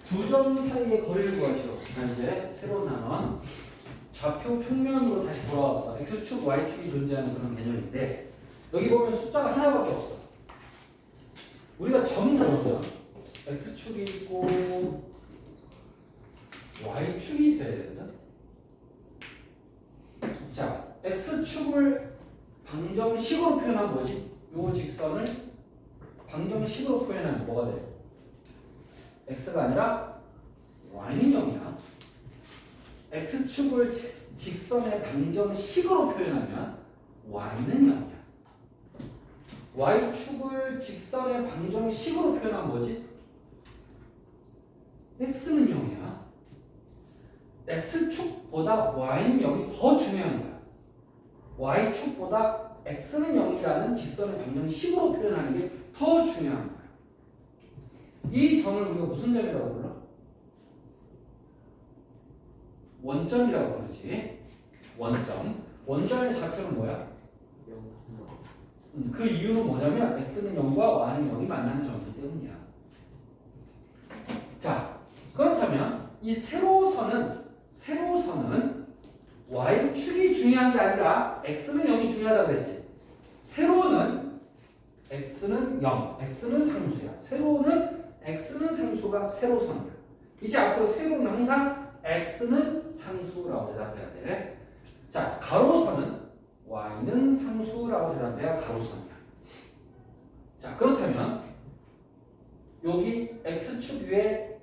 두 점 사이의 거리를 구하시오. 자, 이제 새로운 단원. 좌표 평면으로 다시 돌아왔어. X축, Y축이 존재하는 그런 개념인데 여기 보면 숫자가 하나밖에 없어. 우리가 전부 다 보면 X축이 있고 Y축이 있어야 되거든. 자, X축을 방정식으로 표현하면 뭐지? 요 직선을 방정식으로 표현하면 뭐가 돼? X가 아니라 Y는 0이야. X축을 직선의 방정식으로 표현하면 Y는 0이야. Y축을 직선의 방정식으로 표현하면 뭐지? X는 0이야. X축보다 Y는 0이 더 중요한 거야. Y축보다 X는 0이라는 직선의 방정식으로 표현하는 게 더 중요한 거야. 이 점을 우리가 무슨 점이라고 불러? 원점이라고 부르지. 원점. 원점의 좌표는 뭐야? 그 이유는 뭐냐면 X는 0과 Y는 0이 만나는 점이기 때문이야. 자, 그렇다면 이 세로선은 Y축이 중요한 게 아니라 X는 0이 중요하다고 그랬지. 세로는 X는 0, X는 상수야. 세로는 X는 상수가 세로선이야. 이제 앞으로 세로는 항상 X는 상수라고 대답해야 돼. 자, 가로선은 Y는 상수라고 대답해야 가로선이야. 자, 그렇다면 여기 X축 위에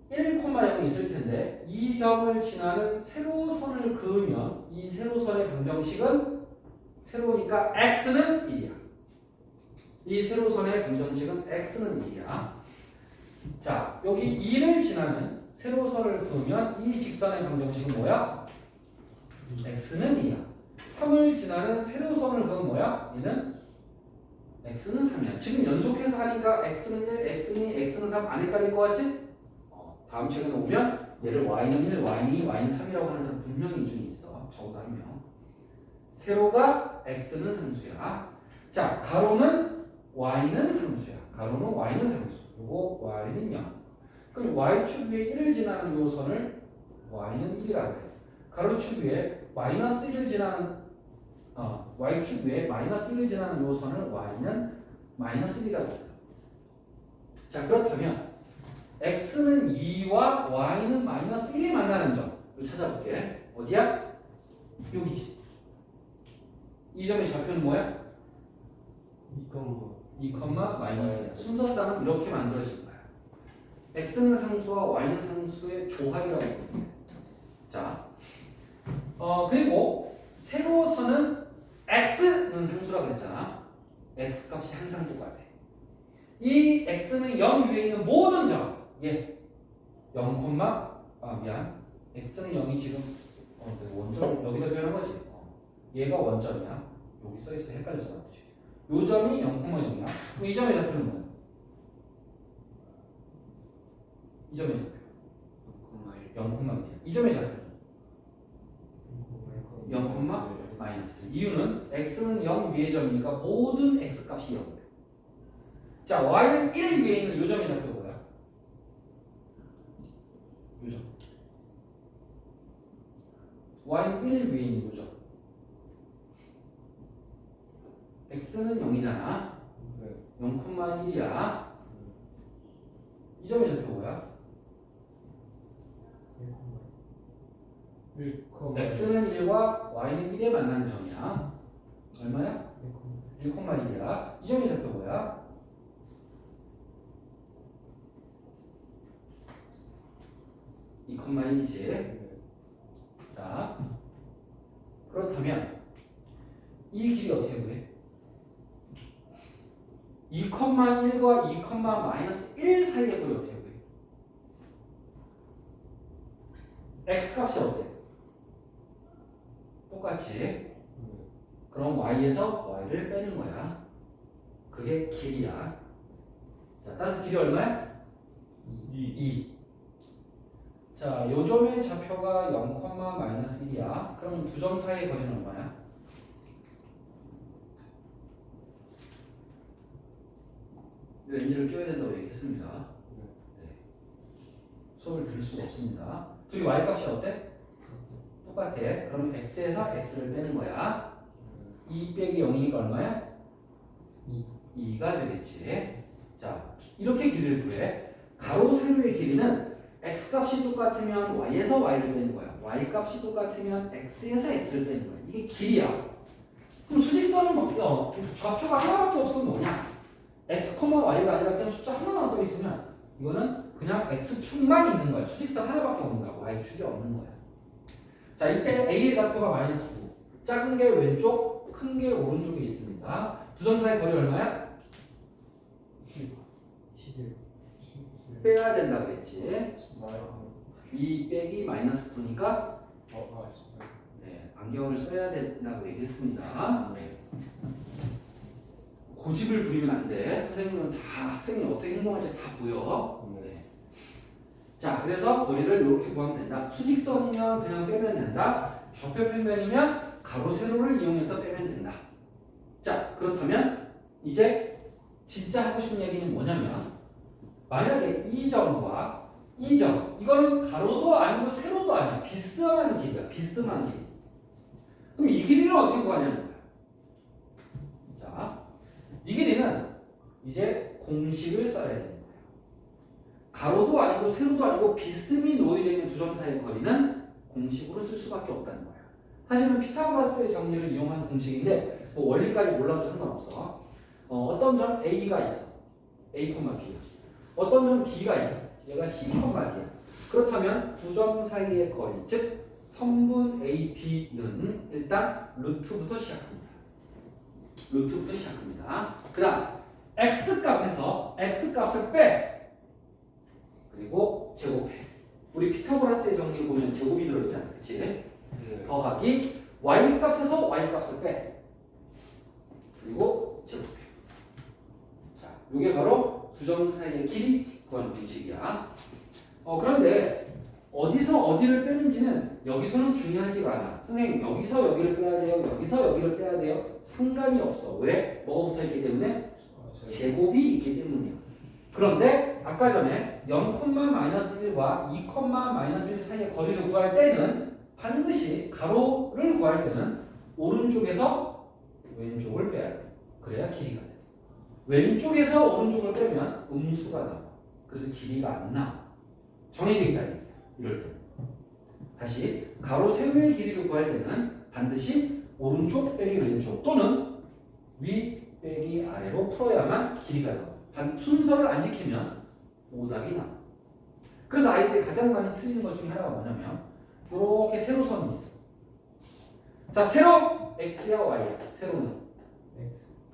1,0이 있을 텐데 이 점을 지나는 세로선을 그으면 이 세로선의 방정식은 세로니까 X는 1이야. 이 세로선의 방정식은 X는 1이야. 자, 여기 2를 지나는 세로선을 그으면 이 직선의 방정식은 뭐야? X는 2야. 3을 지나는 세로선을 그으면 뭐야? 얘는 X는 3이야. 지금 연속해서 하니까 X는 1, X는 2, X는 3 안 헷갈릴 것 같지? 다음 시간에 오면 얘를 Y는 1, Y는 2, Y는 3이라고 하는 사람 분명히 이 중에 있어. 적어도 한 명. 세로가 X는 상수야. 자, 가로는 Y는 상수야. 가로는 Y는 상수. 그리고 Y는 0. 그럼 Y축 위에 1을 지나는 요 선을 Y는 1이라고 해. 가로축 위에 마이너스 1을 지나는 Y축 위에 마이너스 1을 지나는 요 선을 Y는 마이너스 1이라고 해. 자, 그렇다면 X는 2와 Y는 마이너스 1이 만나는 점을 찾아볼게. 어디야? 여기지. 이 점의 좌표는 뭐야? 2, 마이너스. 순서상은 이렇게 만들어질 거야. X는 상수와 Y는 상수의 조합이라고 부르는데. 자, 그리고 세로선은 X는 상수라고 그랬잖아. X 값이 항상 똑같아. 이 X는 0 위에 있는 모든 점. 예. 0, 미안. X는 0이 지금 원점 여기다 표현한 거지. 얘가 원점이야. 여기 써있어 헷갈려서 그렇지. 요 점이 0,0이야. 그럼 이 점의 좌표는 뭐야? 이 점의 좌표 0,1이야. 이 점의 좌표는 0, 마이너스. 이유는 X는 0 위의 점이니까 모든 X 값이 0이야. 자, Y는 1 위에 있는 요 점의 좌표가 뭐야? 요 점. Y는 1 위에 있는 요 점. X는 0이잖아. 0,1이야. 이 점의 좌표 뭐야? X는 1과 Y는 1에 만나는 점이야. 얼마야? 1,1이야. 이 점의 좌표 뭐야? 2,1이지. 자, 그렇다면 이 길이 어떻게 구해? 2,1과 2,-1 사이의 거리 어떻게 구해? X 값이 어때? 똑같이. 그럼 Y에서 Y를 빼는 거야. 그게 길이야. 자, 따라서 길이 얼마야? 2. 자, 요 점의 좌표가 0,-1이야. 그럼 두 점 사이의 거리는 얼마야? 렌즈를 껴야 된다고 얘기했습니다. 네. 수업을 들을 수가 없습니다. 둘이 y 값이 어때? 똑같아. 그럼 x에서 x를 빼는 거야. 2 빼기 0이니까 얼마야? 2가 되겠지. 자, 이렇게 길이를 구해. 가로 세로의 길이는 x값이 똑같으면 y에서 y를 빼는 거야. y값이 똑같으면 x에서 x를 빼는 거야. 이게 길이야. 그럼 수직선은 뭐, 좌표가 하나밖에 없으면 뭐냐? x, y가 아니라 그냥 숫자 하나만 써 있으면 이거는 그냥 x축만 있는 거야. 수직선 하나밖에 없는 거야. y축이 없는 거야. 자, 이때 a의 좌표가 마이너스 9. 작은 게 왼쪽, 큰 게 오른쪽에 있습니다. 두 점 사이 거리 얼마야? 11. 빼야 된다고 그랬지. 2 빼기 마이너스 9니까 네, 안경을 써야 된다고 얘기했습니다. 네. 고집을 부리면 안 돼. 선생님은 다 학생이 어떻게 행동할지 다 보여. 네. 자, 그래서 거리를 이렇게 구하면 된다. 수직선이면 그냥 빼면 된다. 좌표 평면이면 가로 세로를 이용해서 빼면 된다. 자, 그렇다면 이제 진짜 하고 싶은 얘기는 뭐냐면 만약에 이 점과 이 점, 이거는 가로도 아니고 세로도 아니야. 비스듬한 길이야. 비스듬한 길. 그럼 이 길이는 어떻게 구하냐는 거야. 자, 이 길이는 이제 공식을 써야 되는 거예요. 가로도 아니고 세로도 아니고 비스듬히 놓여져 있는 두 점 사이의 거리는 공식으로 쓸 수밖에 없다는 거야. 사실은 피타고라스의 정리를 이용한 공식인데 뭐 원리까지 몰라도 상관없어. 어떤 점 A가 있어. A, B야. 어떤 점 B가 있어. 얘가 C, D야. 그렇다면 두 점 사이의 거리, 즉 선분 AB는 일단 루트부터 시작합니다. 루트부터 시작합니다. 그 다음 X값에서 X값을 빼. 그리고 제곱해. 우리 피타고라스의 정리를 보면 제곱이 들어있잖아. 그치? 더하기 Y값에서 Y값을 빼. 그리고 제곱해. 자, 이게 바로 두 점 사이의 길이 구하는 공식이야. 그런데 어디서 어디를 빼는지는 여기서는 중요하지가 않아. 선생님 여기서 여기를 빼야 돼요. 여기서 여기를 빼야 돼요. 상관이 없어. 왜? 뭐가 붙어있기 때문에? 제곱이 있기 때문이야. 그런데 아까 전에 0,-1과 2,-1 사이의 거리를 구할 때는 반드시 가로를 구할 때는 오른쪽에서 왼쪽을 빼야 돼. 그래야 길이가 돼. 왼쪽에서 오른쪽을 빼면 음수가 나와. 그래서 길이가 안 나와. 정해져 있다. 이럴 때. 다시 가로 세로의 길이를 구할 때는 반드시 오른쪽 빼기 왼쪽 또는 위 빼기 아래로 풀어야만 길이가 나와. 순서를 안 지키면 오답이 나와. 그래서 아이들이 가장 많이 틀리는 것 중에 하나가 뭐냐면 이렇게 세로선이 있어. 자, 세로 x야 y야. 세로는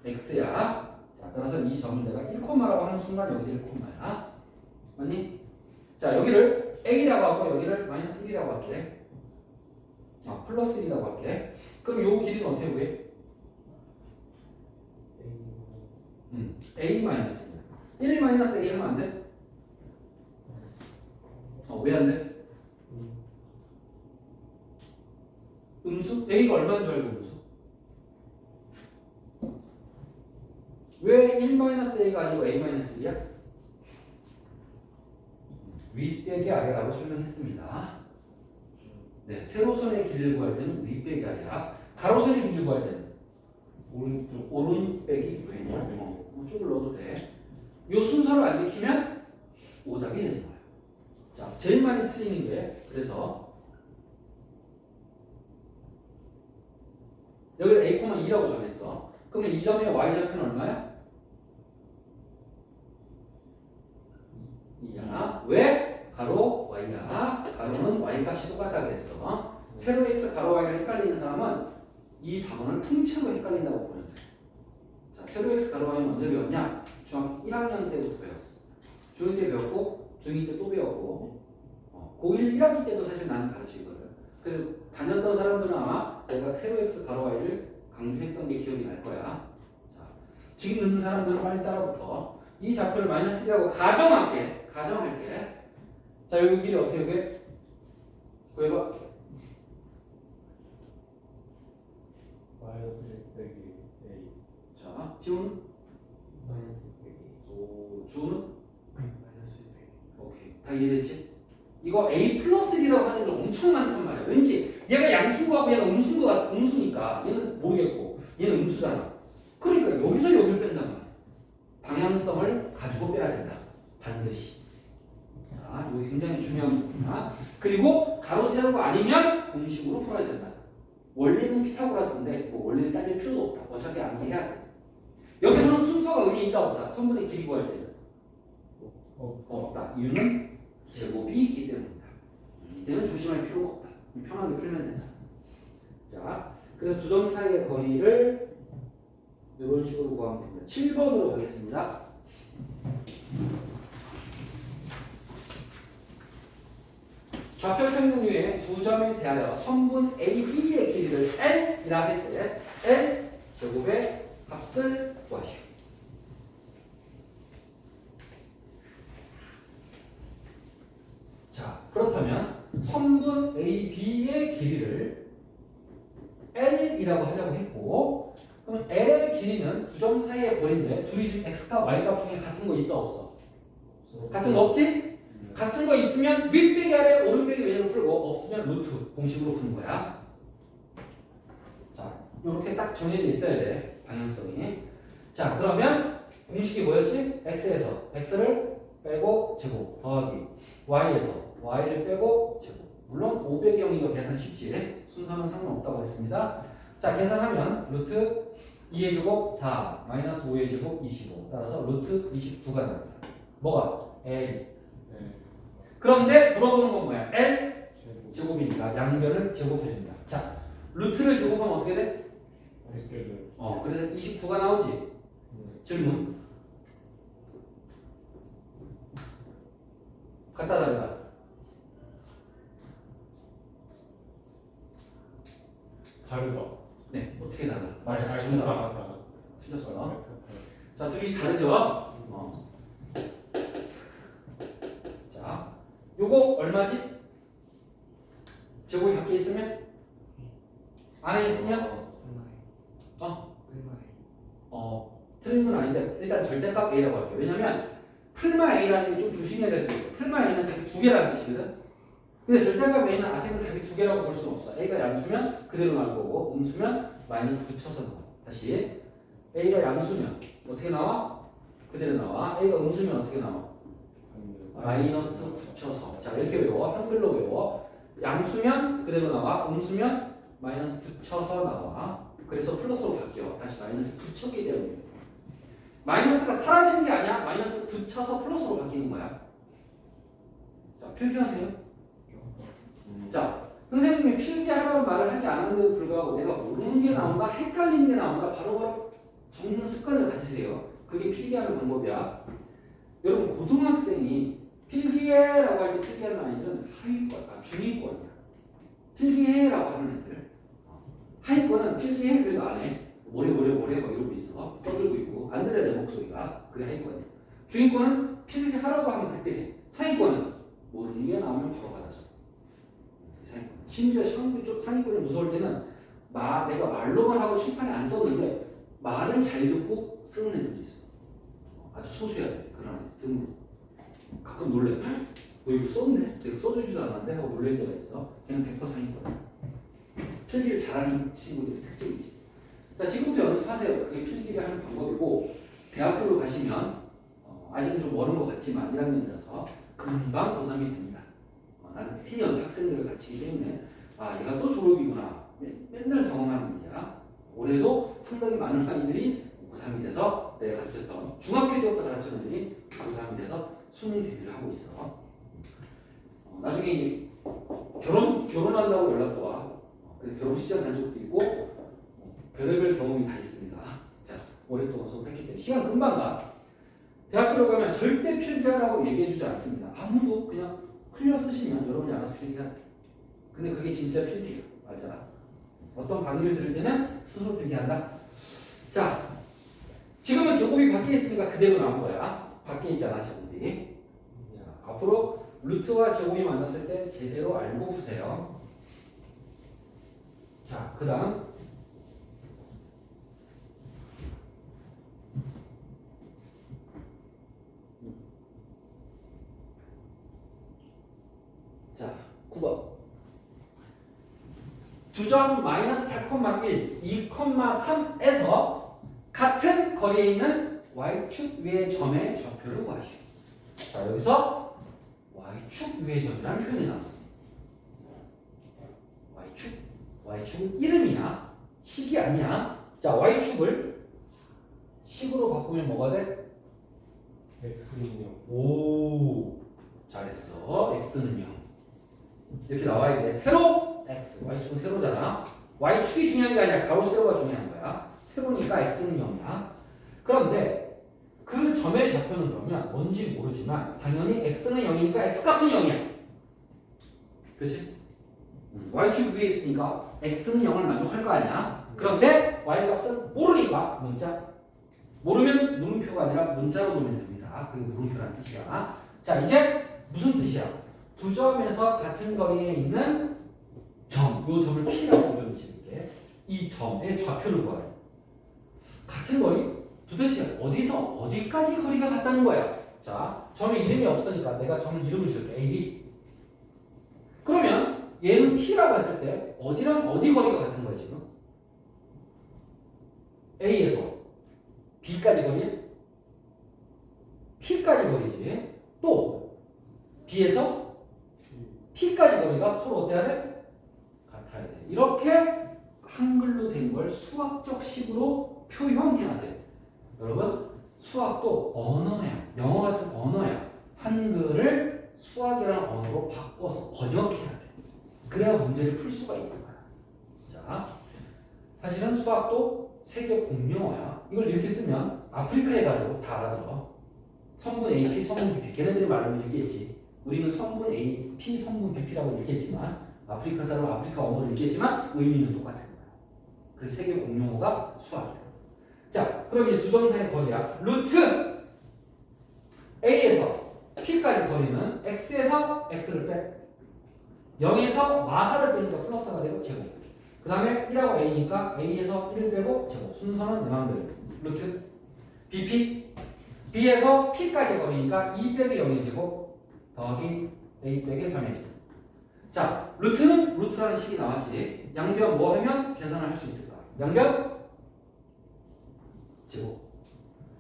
x야. 자, 따라서 이 점을 내가 1콤마라고 하는 순간 여기도 1콤마야. 맞니? 자, 여기를 a라고 하고 여기를 마이너스 1이라고 할게. 플러스 1이라고 할게. 그럼 요 길이는 어떻게 구해? a 마이너스 1 마이너스 a 하면 안 돼? 왜 안 돼? 음수? a가 얼마인 줄 알고 음수? 왜 1-a가 아니고 a-1이야? 위 빼기 아래라고 설명했습니다. 네, 세로선의 길이를 구할 때는 위 빼기 아래야. 가로선의 길이를 구할 때는 오른 빼기 왼쪽. 쪽을 넣어도 돼. 이 순서를 안 지키면 오답이 되는 거야. 자, 제일 많이 틀리는 게 그래서 여기를 a,2라고 정했어. 그러면 이 점의 y좌표는 얼마야? 2잖아. 왜? 가로 y야. 가로는 y값이 똑같다 그랬어. 세로 x 가로 y를 헷갈리는 사람은 이 답안을 통째로 헷갈린다고 보면 돼. 자, 세로 x 가로 y는 언제 배웠냐? 중학교 1학년 때부터 배웠어. 중1 때 배웠고 중2 때 또 배웠고 고1 1학기 때도 사실 나는 가르치거든. 그래서 다녔던 사람들은 아마 내가 세로 x 가로 y를 강조했던 게 기억이 날 거야. 자, 지금 듣는 사람들은 빨리 따라붙어. 이 좌표를 마이너스 1이라고 가정할게. 자, 여기 길이 어떻게 돼? 구해봐. 마이너스 1 빼기 a. 자, 지우는? 마이너스 1 빼기. 오, 주우는? 마이너스 1 빼기. 오케이. 다 이해됐지? 이거 A 플러스 1이라고 하는 게 엄청 많단 말이야. 왠지 얘가 양수인 거 같고 얘가 음수인 거 같아. 음수니까 얘는 모르겠고 얘는 음수잖아. 그러니까 여기서 여기를 뺀단 말이야. 방향성을 가지고 빼야 된다. 반드시. 자, 이거 굉장히 중요한 부분이야. 그리고 가로 세우고 아니면 공식으로 풀어야 된다. 원리는 피타고라스인데 뭐 원리를 따질 필요도 없다. 어차피 암기해야 돼. 여기서는 순서가 의미 있다 없다. 성분의 길이 구할 때는 없다. 이유는 제곱이 있기 때문이다. 이때는 조심할 필요가 없다. 편하게 풀면 된다. 자, 그래서 두 점 사이의 거리를 이런 식으로 구하면 됩니다. 7번으로 가겠습니다. 좌표 평균 두 점에 대하여 선분 A, B의 길이를 L이라 할 때 L 제곱의 값을 구하시오. 자, 그렇다면 선분 A, B의 길이를 L이라고 하자고 했고, 그럼 L의 길이는 두 점 사이의 거리인데 둘이 지금 X과 Y 값 중에 같은 거 있어 없어? 같은 거 없지? 같은 거 있으면 윗배기 아래 오른배기 왼으로 풀고 없으면 루트 공식으로 푸는 거야. 자, 이렇게 딱 정해져 있어야 돼. 방향성이. 자, 그러면 공식이 뭐였지? X에서 X를 빼고 제곱 더하기 Y에서 Y를 빼고 제곱. 물론 500의 0이니까 계산 쉽지. 순서는 상관없다고 했습니다. 자, 계산하면 루트 2의 제곱 4 마이너스 5의 제곱 25 따라서 루트 29가 나옵니다. 뭐가? L. 그런데 물어보는 건 뭐야? L 제곱이니까 양변을 제곱해줍니다. 자, 루트를 제곱하면 어떻게 돼? 그래서 29가 나오지. 질문. 갖다 달라. 다르다. 네, 어떻게 달라? 맞아, 정답. 틀렸어. 자, 둘이 다르죠? 자, 요거 얼마지? 제곱이 밖에 있으면? 안에 있으면? 틀린 건 아닌데 일단 절대값 A라고 할게요. 왜냐면 풀마 A라는 게 좀 조심해야 될 게 있어. 풀마 A는 답이 두 개라는 뜻이거든. 근데 절대값 A는 아직은 답이 두 개라고 볼 수는 없어. A가 양수면 그대로 나올 거고 음수면 마이너스 붙여서 나와. 다시 A가 양수면 어떻게 나와? 그대로 나와. A가 음수면 어떻게 나와? 마이너스 붙여서. 자, 이렇게 외워. 한글로 외워. 양수면 그대로 나와. 음수면 마이너스 붙여서 나와. 그래서 플러스로 바뀌어. 다시 마이너스 붙였기 때문에. 마이너스가 사라지는 게 아니야. 마이너스 붙여서 플러스로 바뀌는 거야. 자, 필기하세요. 자, 선생님이 필기하라는 말을 하지 않았는데도 불구하고 내가 모르는 게 나온다, 헷갈리는 게 나온다, 바로바로 적는 습관을 가지세요. 그게 필기하는 방법이야. 여러분, 고등학생이 필기해라고 할 때 필기하는 아이들은 하위권, 중위권이야. 필기해라고 하는 애들. 하위권은 필기해 그래도 안 해. 모래 막 이러고 있어. 떠들고 있고 안 들려야 돼 목소리가. 그게 하위권이야. 중위권은 필기하라고 하면 그때 해. 상위권은 모르는 게 나오면 바로 받아줘. 심지어 상위권이 무서울 때는 내가 말로만 하고 칠판에 안 썼는데 말을 잘 듣고 쓰는 애들도 있어. 아주 소수야 돼. 그런 애들 드물어. 가끔 놀래. 너 이거 썼네? 내가 써주지도 않았는데 하고 놀랄 때가 있어. 걔는 100% 상위권이야. 필기를 잘하는 친구들의 특징이지. 자, 지금부터 연습하세요. 그게 필기를 하는 방법이고 대학교로 가시면 아직은 좀 멀은 것 같지만 1학년이라서 금방 고3이 됩니다. 나는 매년 학생들을 가르치기 때문에 얘가 또 졸업이구나. 맨날 경험하는 일이야. 올해도 상당히 많은 아이들이 고3이 돼서 내가 가르쳤던 중학교 때부터 가르쳤던 애들이 고3이 돼서 수능 대비를 하고 있어. 나중에 이제 결혼한다고 연락도 와. 그래서 결혼식장 간 적도 있고 별의별 경험이 다 있습니다. 자, 오랫동안 수업했기 때문에 시간 금방 가. 대학교로 가면 절대 필기하라고 얘기해주지 않습니다. 아무도 그냥 흘려 쓰시면 여러분이 알아서 필기하라. 근데 그게 진짜 필기야. 맞아. 어떤 강의를 들을 때는 스스로 필기한다. 자, 지금은 제곱이 밖에 있으니까 그대로 나온 거야. 밖에 있잖아, 제곱이. 자, 앞으로 루트와 제곱이 만났을 때 제대로 알고 푸세요. 자, 그 다음 자, 9번. 두 점 마이너스 4,1, 2,3에서 같은 거리에 있는 y축 위의 점의 좌표를 구하시오. 자, 여기서 y축 위의 점이라는 표현이 나왔습니다. y축은 이름이야? 식이 아니야? 자, y축을 식으로 바꾸면 뭐가 돼? X는요. 오, 잘했어. x는 0. 이렇게 나와야 돼. 세로 x. y축은 세로잖아. y축이 중요한 게 아니라 가로 세로가 중요한 거야. 세로니까 x는 0이야. 그런데 그 점의 좌표는 그러면 뭔지 모르지만 당연히 x는 0이니까 x값은 0이야. 그치? y축 위에 있으니까 x는 0을 만족할 거 아니야. 그런데 y값은 모르니까 문자. 모르면 물음표가 아니라 문자로 놓으면 됩니다. 그게 물음표라는 뜻이야. 자, 이제 무슨 뜻이야? 두 점에서 같은 거리에 있는 점, 이 점을 P라고 이름을 지을게. 이 점의 좌표를 구하래. 같은 거리? 도대체 어디서 어디까지 거리가 같다는 거야? 자, 점의 이름이 없으니까 내가 점 이름을 지을게. A, B. 그러면 얘는 P라고 했을 때 어디랑 어디 거리가 같은 거야 지금? A에서 B까지 거리? T까지 거리지. 또 B에서 T까지 거리가 서로 어때야 돼? 같아야 돼. 이렇게 한글로 된 걸 수학적 식으로 표현해야 돼. 여러분, 수학도 언어야. 영어 같은 언어야. 한글을 수학이라는 언어로 바꿔서 번역해야 돼. 그래야 문제를 풀 수가 있는 거야. 자, 사실은 수학도 세계 공용어야. 이걸 이렇게 쓰면 아프리카에 가도 다 알아들어. 성분 AP, 성분 BP. 걔네들이 말하면 읽겠지. 우리는 성분 AP, 성분 BP라고 읽겠지만 아프리카 사람 아프리카 언어를 읽겠지만 의미는 똑같은 거야. 그래서 세계 공용어가 수학이야. 자, 그럼 이제 두 점 사이의 거리야. 루트 A에서 P까지 거리는 X에서 X를 빼. 0에서 마사를 빼니까 플러스가 되고 제곱. 그 다음에 1하고 A니까 A에서 1을 빼고 제곱. 순서는 내 마음대로. 루트 BP B에서 P까지 거리니까 2 빼기 0의 제곱 더하기 A 빼기 3의 제곱. 자, 루트는 루트라는 식이 나왔지. 양변 뭐 하면 계산을 할 수 있을까? 양변 제곱.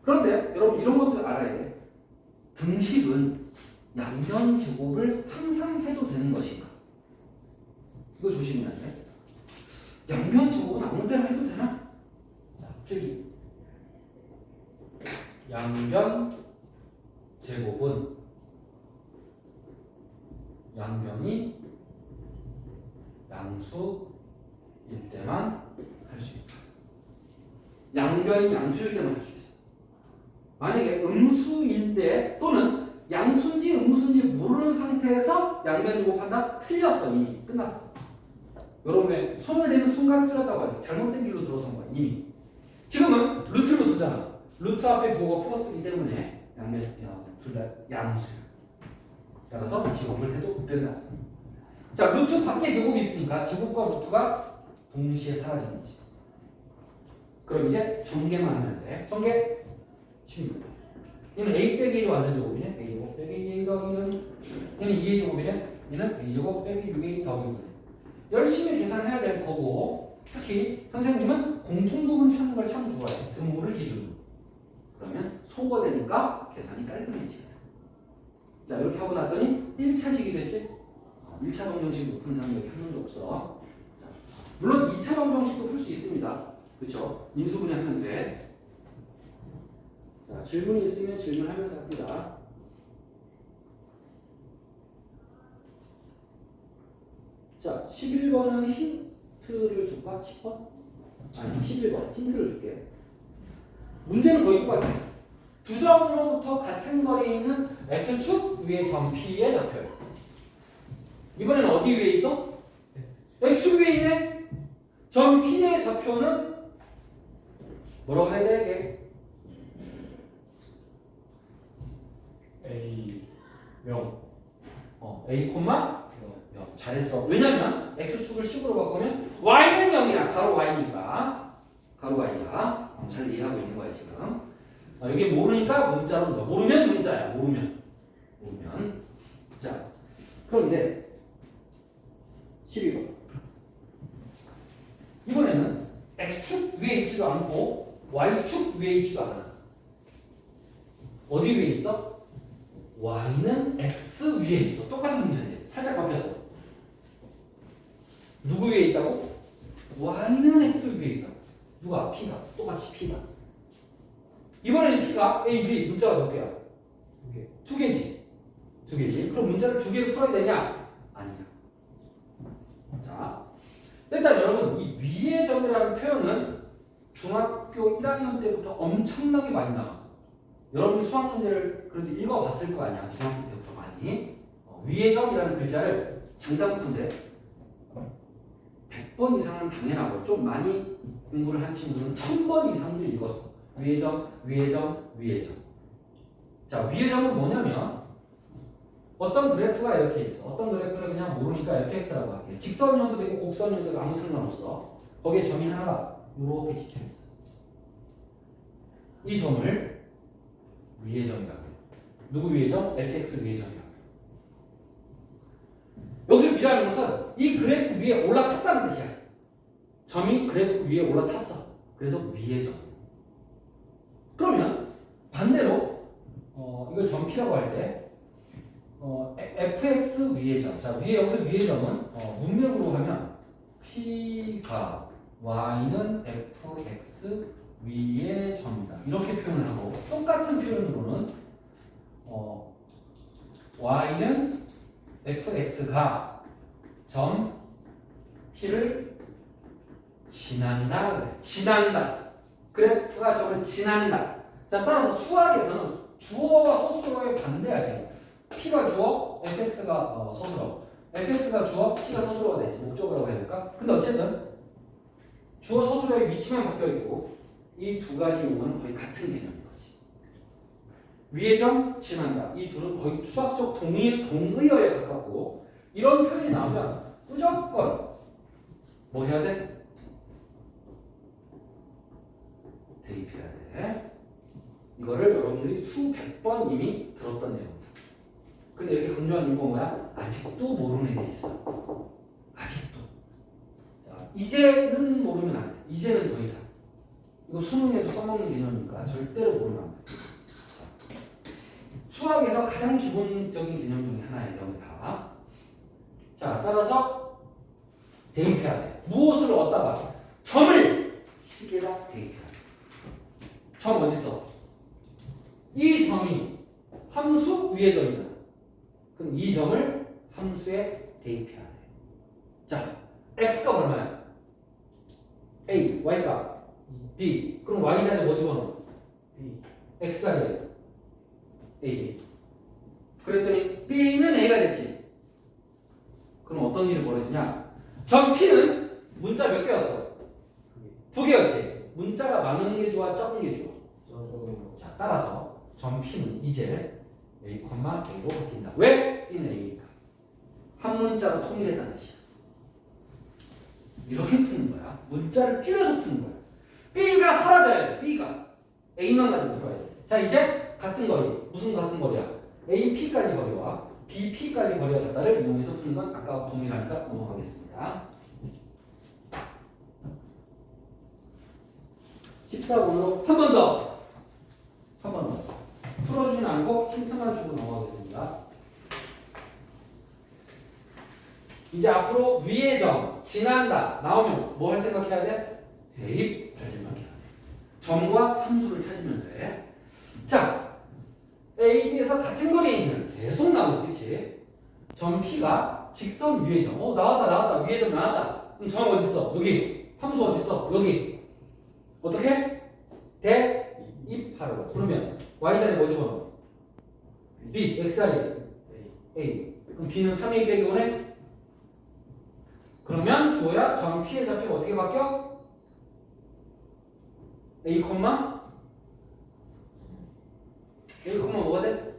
그런데 여러분 이런 것도 알아야 돼. 등식은 양변 제곱을 항상 해도 되는 것인가? 이거 조심해야 돼. 양변 제곱은 아무 때나 해도 되나? 자, 필기. 양변 제곱은 양변이 양수일 때만 할 수 있다. 양변이 양수일 때만 할 수 있어. 만약에 음수일 때 또는 양수인지 음수인지 모르는 상태에서 양변 제곱한다? 틀렸어. 이미 끝났어. 여러분의 손을 대는 순간 틀렸다고 하지. 잘못된 길로 들어선 거야. 이미. 지금은 루트잖아. 루트 앞에 부호가 플러스이기 때문에 양변 둘 다 양수야. 따라서 제곱을 해도 된다. 자, 루트 밖에 제곱이 있으니까 제곱과 루트가 동시에 사라지는 거지. 그럼 이제 전개만 하면 돼. 전개 16. 얘는 A 빼기 1이 완전 제곱이네. A 제곱 빼기 2A 더하기 1은 얘는 2A 제곱이네. 얘는 A 제곱 빼기 6A 더하기 1. 열심히 계산해야 될 거고 특히 선생님은 공통부분 찾는 걸 참 좋아해. 등호를 기준으로. 그러면 소거되니까 계산이 깔끔해지거든. 자, 이렇게 하고 났더니 1차식이 됐지? 1차 방정식 높은 사람 여기 한 명도 없어. 자, 물론 2차 방정식도 풀 수 있습니다. 그쵸? 인수분해하면 돼. 자, 질문이 있으면 질문하면서 합니다. 자, 11번은 힌트를 줄까? 10번? 아니, 11번. 힌트를 줄게. 문제는 거의 똑같아. 두 점으로부터 같은 거리에 있는 X축 위에 점 P의 좌표요. 이번에는 어디 위에 있어? X축 위에 있네? 점 P의 좌표는 뭐라고 해야 돼? A 0. A, 0. 잘했어. 왜냐면 X축을 10으로 바꾸면 Y는 0이야. 가로 Y니까. 가로 Y니까. 잘 이해하고 있는 거야 지금. 여기 모르니까 문자로 넣어. 모르면 문자야. 모르면. 자, 그런데 12번. 이번에는 x축 위에 있지도 않고 y축 위에 있지도 않아. 어디 위에 있어? y는 x 위에 있어. 똑같은 문제인데 살짝 바뀌었어. 누구 위에 있다고? y는 x 위에 있다. 누가? p가. 똑같이 p가. 이번에는 p가 a, b 문자가 몇 개야? 두 개지. 두 개지. 그럼 문자를 두 개를 풀어야 되냐? 아니야. 자, 일단 여러분 이 위의 점이라는 표현은 중학교 1학년 때부터 엄청나게 많이 나왔어. 여러분이 수학 문제를 그래도 읽어봤을 거 아니야. 중학교 때부터 많이. 위의 점이라는 글자를 장단푼데 100번 이상은 당연하고 좀 많이 공부를 한 친구는 1000번 이상도 읽었어. 위의 점, 위의 점, 위의 점. 자, 위의 점은 뭐냐면 어떤 그래프가 이렇게 있어. 어떤 그래프를 그냥 모르니까 fx라고 할게요. 직선형도 되고 곡선형도 되고 아무 상관없어. 거기에 점이 하나가 이렇게 찍혀있어. 이 점을 위의 점이라고 해요. 누구 위의 점? fx 위의 점이라고 해요. 여기서 위라는 것은 이 그래프 위에 올라탔다는 뜻이야. 점이 그래프 위에 올라탔어. 그래서 위의 점. 그러면 반대로 이걸 점 P라고 할 때 fx 위의 점. 자, 여기서 위의 점은 문맥으로 하면 P가 y는 fx 위의 점이다. 이렇게 표현을 하고 똑같은 표현으로는 y는 fx가 점 P를 지난다. 그래. 지난다. 그래프가 점을 지난다. 자, 따라서 수학에서는 주어와 서술어에 반대하지. P가 주어, fx가 서술어. fx가 주어, P가 서술어가 되지. 목적어라고 해야 될까? 근데 어쨌든 주어 서술어의 위치만 바뀌어 있고 이 두 가지 용어는 거의 같은 개념인 거지. 위의 점, 지난다. 이 둘은 거의 수학적 동의어에 가깝고 이런 표현이 나오면 무조건 뭐 해야 돼? 대입해야 돼. 이거를 여러분들이 수백 번 이미 들었던 내용이다. 근데 이렇게 강조하는 이유가 뭐야? 아직도 모르는 애들이 있어. 아직도. 자, 이제는 모르면 안 돼. 이제는 더 이상. 이거 수능에도 써먹는 개념이니까 절대로 모르면 안 돼. 수학에서 가장 기본적인 개념 중에 하나예요. 여기 다. 자, 따라서 대입해야 돼. 무엇을 얻다가 점을 식에다 대입해야 돼. 점 어디 있어? 이 점이 함수 위의 점이잖아. 그럼 이 점을 함수에 대입해야 돼. 자, x가 얼마야? a, y가 b. 그럼 y 자리에 뭐 집어넣어? B. x 자리에 a. 그랬더니 b는 a가 됐지. 그럼 어떤 일이 벌어지냐? 점 p는 문자 몇 개였어? 두 개였지. 문자가 많은 게 좋아, 적은 게 좋아? 자, 따라서 점 p는 이제 a, a로 바뀐다. 왜? b는 a니까. 한 문자로 통일했다는 뜻이야. 이렇게 푸는 거야. 문자를 줄여서 푸는 거야. b가 사라져야 돼. b가 a만 가지고 풀어야 돼. 자, 이제 같은 거리. 무슨 같은 거리야? ap까지 거리와 bp까지 거리가 같다를 이용해서 푸는 건 아까 동일하니까 넘어가겠습니다. 14번으로 한 번 더. 한 번 더. 풀어주진 않고 힌트만 주고 넘어가겠습니다. 이제 앞으로 위의 점, 지난다 나오면 뭐 할 생각해야 돼? 대입할 생각해야 돼. 점과 함수를 찾으면 돼. 자, A, B에서 같은 거리에 있는 계속 나오지, 그치? 점 P가 직선 위의 점. 나왔다. 위의 점 나왔다. 그럼 점 어디 있어? 여기. 함수 어디 있어? 여기. 어떻게? 대입하라고. 그러면 Y자리에 뭐 집어넣어? B, X자리에 A. 그럼 B는 3A 빼기 5네? 그러면 주어야 점 P의 좌표가 어떻게 바뀌어? A, A, 뭐가 돼?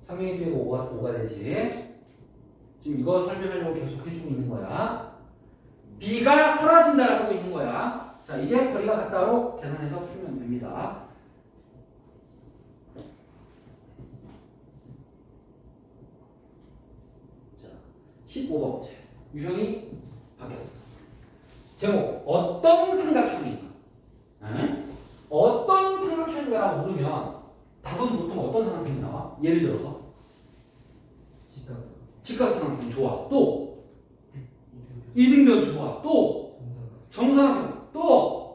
3A 빼기 5가 되지. 지금 이거 설명하려고 계속 해주고 있는 거야. B가 사라진다를 하고 있는 거야. 자, 이제 거리가 같다로 계산해서 풀면 됩니다. 자, 15번째. 유형이 바뀌었어. 제목 어떤 삼각형인가? 에? 어떤 삼각형인가라고 물으면 답은 보통 어떤 삼각형이 나와? 예를 들어서 직각선. 직각삼각형 좋아. 또 이등변 좋아. 또 정삼각형 또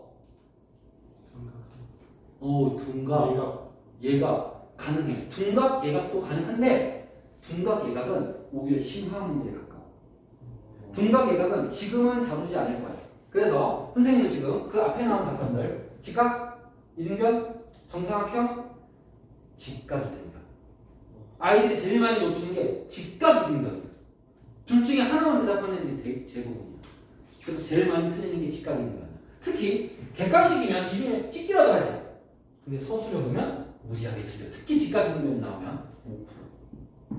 둔각. 얘가 가능해. 둔각 예각도 가능한데 둔각 예각은 오히려 심화 문제에 가까워. 둔각 예각은 지금은 다루지 않을 거야. 그래서 선생님은 지금 그 앞에 나온 답변들 직각, 이등변, 정삼각형, 직각 이등변. 아이들이 제일 많이 놓치는 게 직각 이등변이야. 둘 중에 하나만 대답하는 애들이 대부분이야. 그래서 제일 많이 틀리는 게 직각 이등변이야. 특히 객관식이면 이 중에 찍기라도 하지. 근데 서술형이면 무지하게 틀려. 특히 직각 이등변 나오면 5%.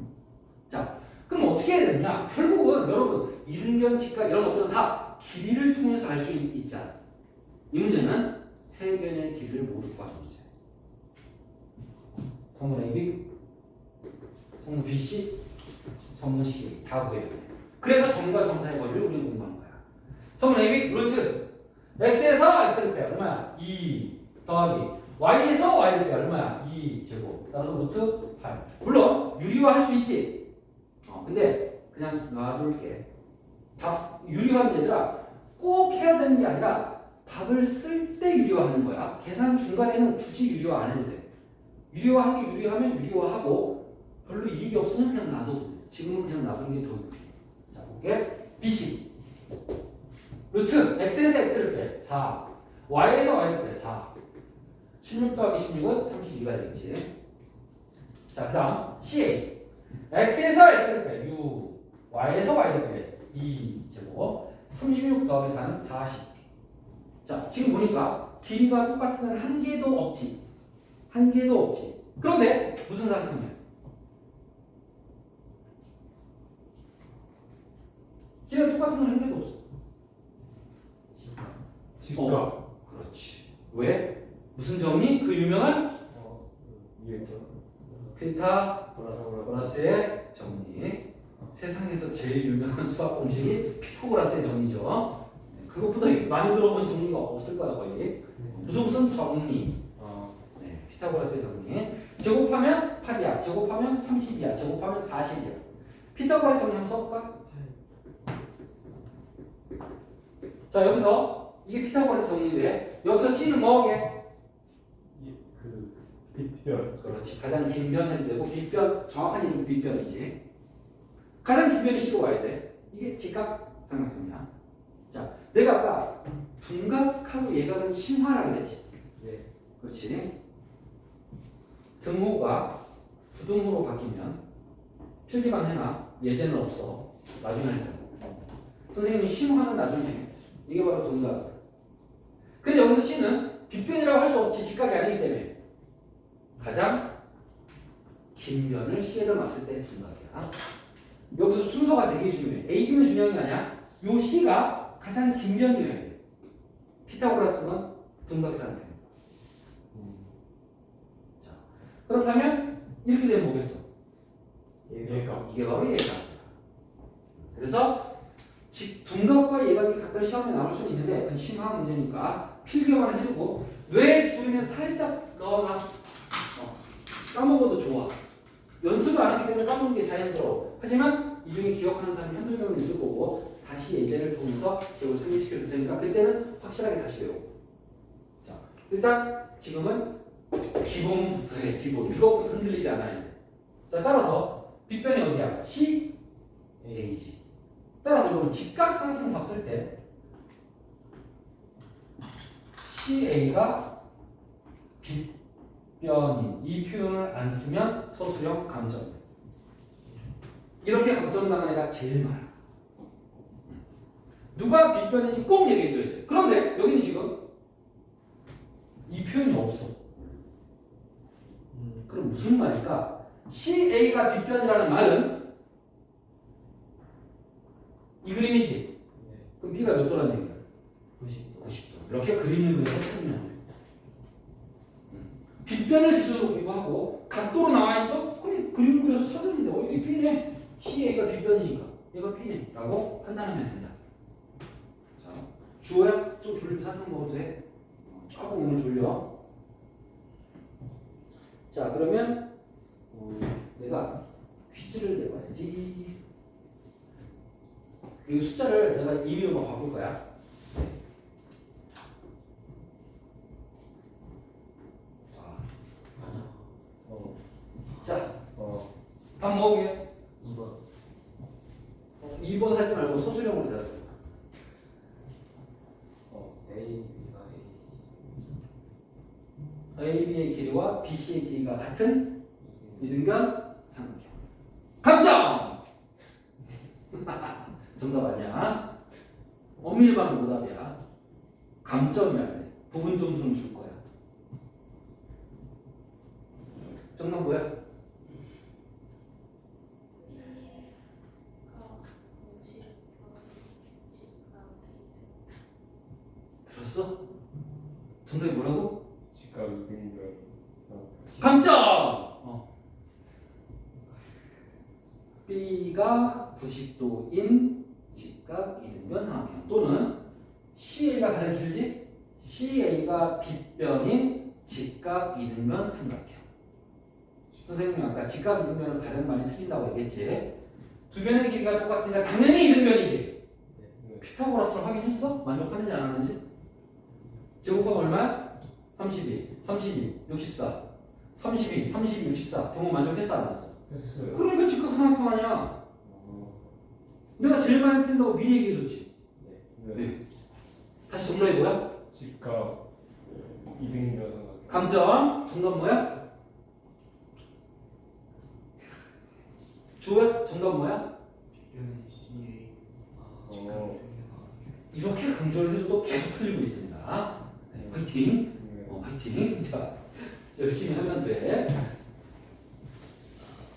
자, 그럼 어떻게 해야 되느냐? 결국은 여러분 이등변, 직각 이런 것들은 다 길이를 통해서 알 수 있잖아. 이 문제는 세 변의 길이를 모두 구하는 문제. 성분 AB, 성분 BC, 성분 C 다 구해야 돼. 그래서 점과 점사의 거리를 우리는 공부하는 거야. 성분 AB 루트 x에서 x를 빼 얼마야? 2 더하기 y에서 y를 빼 얼마야? 2 제곱. 따라서 루트 8. 물론 유리화 할 수 있지. 근데 그냥 놔둘게. 답 유리화는 얘들아 꼭 해야 되는 게 아니라 답을 쓸 때 유리화하는 거야. 계산 중간에는 굳이 유리화 안 해도 돼. 유리화한 게 유리하면 유리화하고 별로 이익이 없으면 그냥 놔둬도 돼. 지금은 그냥 놔두는 게 더 유리해. 자 볼게. BC 루트 x에서 x를 빼 4 y에서 y를 빼 4 16 더하기 16은 32가 되겠지. 자 그 다음 CA x에서 x를 빼 6 y에서 y를 빼 2 제곱 36 더하기 4는 40. 자 지금 보니까 길이가 똑같은 애는 한 개도 없지. 한 개도 없지. 그런데 무슨 삼각형이야? 길이가 똑같은 건 한 개도 없어. 직각. 그렇지. 왜? 무슨 정리? 그 유명한 이해. 피타고라스의 정리. 세상에서 제일 유명한 수학 공식이 피타고라스의 정리죠. 그것보다 많이 들어본 정리가 없을 거야 거의. 무슨 정리. 네, 피타고라스의 정리. 제곱하면 8이야. 제곱하면 30이야. 제곱하면 40이야. 피타고라스 정리 한번 써볼까? 자 여기서 이게 피타고라스 정리인데 여기서 C는 뭐게? 그 빗변. 그렇지. 가장 긴 변 해도 되고 빗변 정확한 이름은 빗변이지. 가장 긴 변이 C로 와야 돼. 이게 직각 삼각형이야. 자 내가 아까 둔각하고 예각은 심화라고 했지. 네. 그렇지. 등호가 부등호로 바뀌면 필기만 해놔. 예제는 없어. 나중에 할 거야. 선생님이 심화는 나중에 해. 이게 바로 둔각. 근데 여기서 C는 빗변이라고 할 수 없지. 직각이 아니기 때문에 가장 긴 변을 C에다 놨을 때 둔각이야. 여기서 순서가 되게 중요해. A, B는 중요한 게 아니야. 요 C가 가장 긴 변이어야 돼. 피타고라스는 둔각삼각형. 자, 그렇다면 이렇게 되면 뭐겠어? 예각. 이게 바로 예각이야. 그래서 둔각과 예각이 가끔 시험에 나올 수는 있는데 그건 심화 문제니까 필기만 해주고 뇌 주위는 살짝 넣어놔. 까먹어도 좋아. 연습을 안 하기 때문에 까먹는 게 자연스러워. 하지만 이 중에 기억하는 사람이 한두 명은 있을 거고 다시 예제를 통해서 기억을 상기시켜 줄 테니까 그때는 확실하게 다시 외우고. 자, 일단 지금은 기본부터 해. 기본. 이것부터 흔들리지 않아야 돼. 자, 따라서 빗변이 어디야? C, A지. 따라서 여러분 직각삼각형 답 쓸 때 CA가 빗변인 이 표현을 안 쓰면 서술형 감점. 이렇게 감점당한 애가 제일 많아. 누가 빗변인지 꼭 얘기해줘야 돼. 그런데 여기는 지금 이 표현이 없어. 그럼 무슨 말일까? CA가 빗변이라는 말은 이 그림이지? 그럼 B가 몇 도라는 얘기야? 90도. 이렇게 그림을 그려서 찾으면 돼. 빗변을 기준으로 공부하고 각도로 나와 있어? 그럼 그림 그려서 찾으면 돼. 이게 B네. CA가 빗변이니까. 얘가 B네 라고 판단하면 된다. 자, 주호야 좀 졸리면 사탕 먹어도 돼. 조금 오늘 졸려. 자, 그러면 내가 퀴즈를 내봐야지. 이 숫자를 내가 2위로 바꿀 거야. 자, 답 뭐게? 2번. 2번 하지 말고 소수령으로 대답해. A, B가 A, B의 길이와 B, C의 길이가 같은 A. 이등변 삼각형. 감점! 정답 아니야. 엄밀히 말하면 오답이야. 감점이야. 부분 점수는 줄 거야. 정답 뭐야? 들었어? 정답이 뭐라고? 직각 이등변. 감점! B가 90도인 직각 이등변 삼각형 또는 CA가 가장 길지? CA가 빗변인 직각 이등변 삼각형. 선생님이 아까 직각 이등변을 가장 많이 틀린다고 얘기했지. 두 변의 길이가 똑같으니까 당연히 이등변이지. 피타고라스를 확인했어? 만족하는지 안 하는지? 제곱하면 얼마야? 32, 64, 32, 64 등호 만족했어 안 했어? 했어요. 그러니까 직각 삼각형 아니야. 내가 제일 많이 틀린다고 미리 얘기해줬지. 네. 다시 정답이 뭐야? 직각 이등변. 감점. 정답 뭐야? 주호야? 정답 뭐야? 빗변의 CA. 이렇게 강조를 해줘도 계속 틀리고 있습니다. 네, 화이팅! 화이팅! 자, 열심히 하면 돼.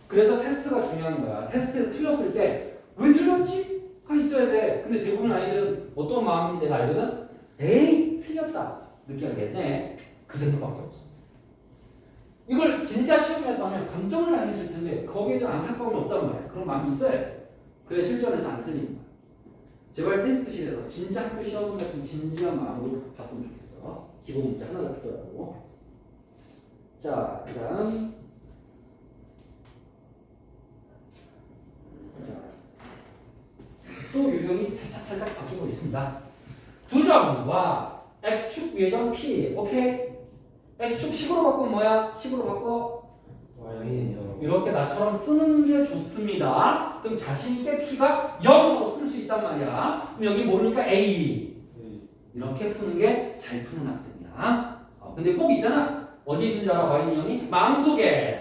그래서 테스트가 중요한 거야. 테스트에서 틀렸을 때 왜 틀렸지? 가 있어야 돼. 근데 대부분 아이들은 어떤 마음인지 내가 알거든? 에이 틀렸다 느껴야겠네. 그 생각밖에 없어. 이걸 진짜 시험이었다면 감점을 당했을 텐데 거기에 대한 안타까움이 없단 말이야. 그런 마음이 있어야 돼. 그래 실전에서 안 틀리는 거야. 제발 테스트실에서 진짜 학교 시험 같은 진지한 마음으로 봤으면 좋겠어. 기본 문제 하나가 뜨더라고. 자, 그 다음 또 유형이 살짝 바뀌고 있습니다. 두 점과 x축 외점 p. 오케이? x축 10으로 바꾸면 뭐야? 10으로 바꿔. Y는요. 이렇게 나처럼 쓰는 게 좋습니다. 그럼 자신있게 p가 0하고 쓸 수 있단 말이야. 그럼 여기 모르니까 a. 이렇게 푸는 게 잘 푸는 학생이야. 근데 꼭 있잖아. 어디 있는지 알아? Y인형이? 마음속에.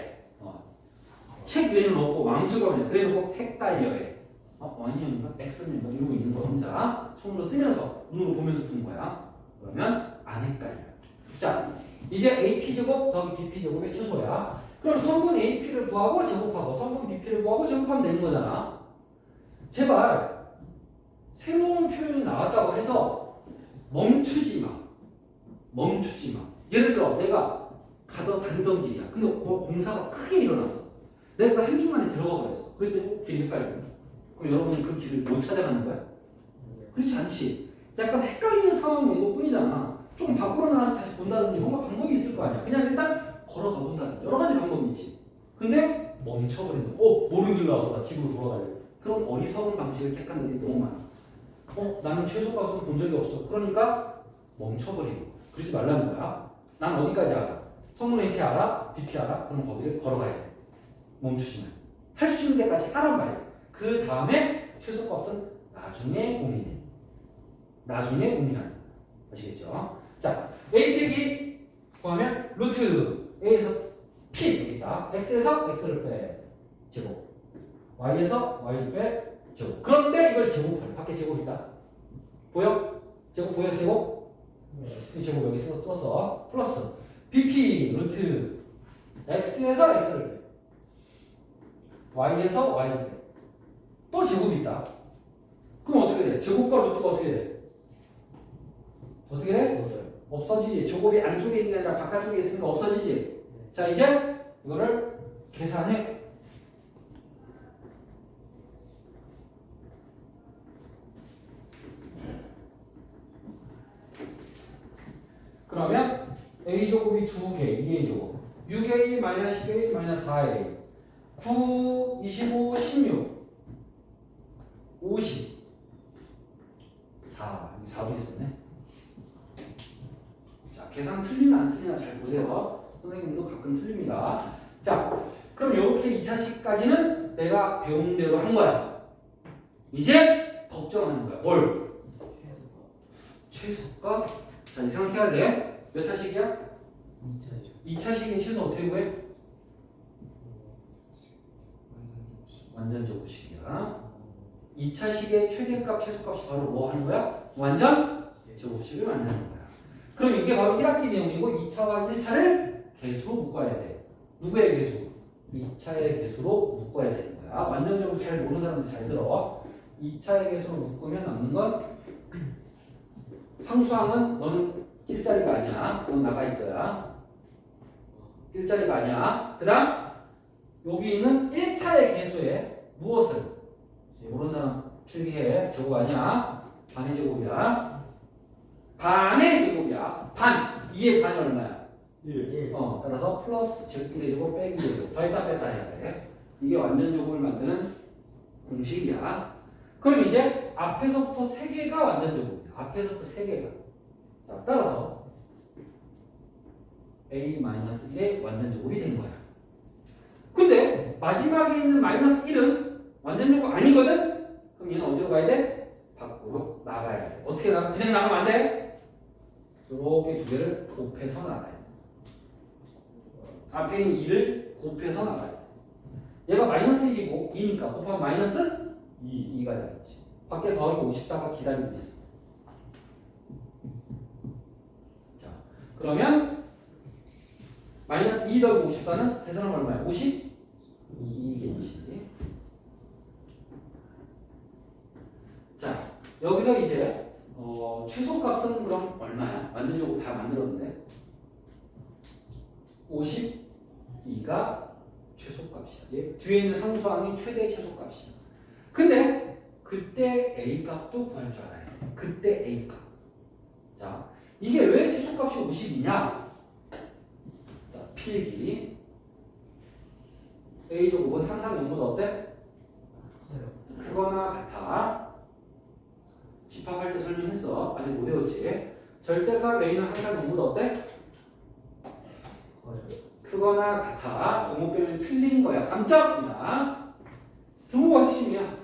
책 위에는 없고 마음속에 오냐. 그래놓고 헷갈려해. Y인형인가? X인가? 이러고 있는 거 혼자 손으로 쓰면서 눈으로 보면서 푸는 거야. 그러면 안 헷갈려. 자, 이제 AP제곱 더하기 BP제곱의 최소야. 그럼 성분 AP를 구하고 제곱하고 성분 BP를 구하고 제곱하면 되는 거잖아. 제발 새로운 표현이 나왔다고 해서 멈추지 마. 예를 들어 내가 달리던 길이야. 근데 공사가 크게 일어났어. 내가 한 주 만에 들어가 버렸어. 그랬더니 길이 헷갈려. 그럼 여러분은 그 길을 못 찾아가는 거야? 그렇지 않지. 약간 헷갈리는 상황이 온 것뿐이잖아. 조금 밖으로 나가서 다시 본다든지 뭔가 방법이 있을 거 아니야. 그냥 일단 걸어가 본다든지 여러 가지 방법이 있지. 근데 멈춰버리는 거야. 모르는 길 나와서 나 집으로 돌아가려. 그런 어리석은 방식을 택하는 게 너무 많아. 나는 최소값은 본 적이 없어. 그러니까 멈춰버리는 거야. 그러지 말라는 거야. 난 어디까지 알아? 성분 AP 알아? BP 알아? 그럼 거기를 걸어가야 돼. 멈추지 마. 할 수 있는 데까지 하란 말이야. 그 다음에 최소값은 나중에 고민해. 나중에 고민하는 거야. 아시겠죠? 자, AP기 구하면 루트 A에서 P 여기 있다. X에서 X를 빼 제곱, Y에서 Y를 빼 제곱. 그런데 이걸 제곱하래. 밖에 제곱 있다. 보여? 제곱 보여? 제곱? 이 제곱 여기 썼어. 플러스 BP 루트 X에서 X를 빼 Y에서 Y를 빼. 또 제곱이 있다. 그럼 어떻게 돼? 제곱과 루트가 어떻게 돼? 어떻게 돼? 없어지지. 제곱이 안쪽에 있는 게 아니라 바깥쪽에 있으니까 없어지지. 자, 이제 이거를 계산해. a제곱이 2개, 2a제곱. 6a 마이너스 10a 마이너스 4a. 9, 25, 16. 50. 4. 여기 4도 있었네. 자, 계산 틀리나 안 틀리나 잘 보세요. 선생님도 가끔 틀립니다. 자, 그럼 이렇게 2차식까지는 내가 배운 대로 한 거야. 이제 걱정하는 거야. 뭘? 최소가? 자, 이 생각해야 돼. 몇 차식이야? 2차식의 최소 어떻게 구해? 완전 제곱식이야. 2차식의 최대값, 최소값이 바로 뭐 하는 거야? 완전 제곱식을 만드는 거야. 그럼 이게 바로 1학기 내용이고 2차와 1차를 개수로 묶어야 돼. 누구의 개수? 2차의 개수로 묶어야 되는 거야. 완전 제곱 잘 모르는 사람들 잘 들어. 2차의 개수로 묶으면 남는 건 상수항은 너는 1자리가 아니야. 넌 나가 있어야. 1자리가 아니야. 그 다음 여기 있는 1차의 개수에 무엇을? 모르는 사람 필기해. 제곱 아니야. 반의 제곱이야. 반의 제곱이야. 반. 2의 반이 얼마야? 1. 따라서 플러스 1의 제곱 빼기 2의 제곱. 더했다 뺐다 해야 돼. 이게 완전 제곱을 만드는 공식이야. 그럼 이제 앞에서부터 3개가 완전 제곱이야. 앞에서부터 3개가. 자, 따라서 a-1의 완전 제곱이 된 거야. 근데 마지막에 있는 마이너스 1은 완전 제곱 아니거든? 그럼 얘는 어디로 가야 돼? 밖으로 나가야 돼. 어떻게 나가? 그냥 나가면 안 돼? 이렇게 두 개를 곱해서 나가야 돼. 앞에 있는 2를 곱해서 나가야 돼. 얘가 마이너스 1이고 2니까 곱하면 마이너스 2가 되겠지. 밖에 더하기 54가 기다리고 있어. 자, 그러면 마이너스 2 더하기 54는 계산하면 얼마야? 52겠지. 자, 여기서 이제 최소값은 그럼 얼마야? 완전 제곱 다 만들었는데 52가 최소값이야. 얘 뒤에 있는 상수항이 최대 최소값이야. 근데 그때 A 값도 구할 줄 알아야 돼. 그때 A 값. 자, 이게 왜 최소값이 50이냐? 자, 필기. A 제곱은 항상 0보다 어때? 크거나 같아. 집합할 때 설명했어. 아직 못 외웠지. 절대값 A는 항상 0보다 어때? 크거나 같아. 등호 빼면 틀린 거야. 감점이야. 등호가 핵심이야.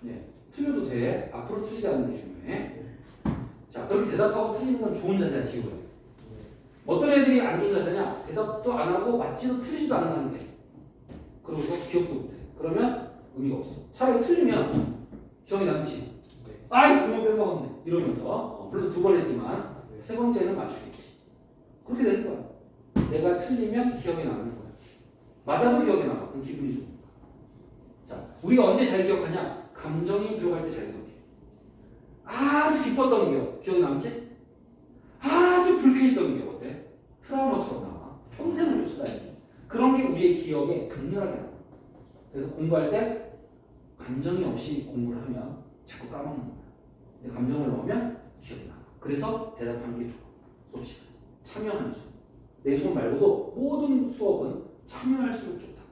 네, 틀려도 돼. 앞으로 틀리지 않는 게 중요해. 자, 그렇게 대답하고 틀리는 건 좋은 자세야, 지금. 어떤 애들이 안 좋은 자세냐? 대답도 안 하고 맞지도 틀리지도 않은 상태. 그러고서 기억도 못해. 그러면 의미가 없어. 차라리 틀리면 기억이 남지. 아이, 등호 빼먹었네. 이러면서. 물론 2번 했지만 3번째는 맞추겠지. 그렇게 되는 거야. 내가 틀리면 기억에 남는 거야. 맞아도 기억에 남아. 그럼 기분이 좋으니까. 자, 우리가 언제 잘 기억하냐? 감정이 들어갈 때 잘 기억해. 아주 기뻤던 기억이 남지? 아주 불쾌했던 기억 어때? 트라우마처럼 나와. 평생을 쫓아다니지. 그런 게 우리의 기억에 강렬하게 남아. 그래서 공부할 때 감정이 없이 공부를 하면 자꾸 까먹는 거야. 근데 감정을 넣으면 기억이 나. 그래서 대답하는 게 좋아. 수업 시간. 참여하는 수업. 내 수업 말고도 모든 수업은 참여할수록 좋다.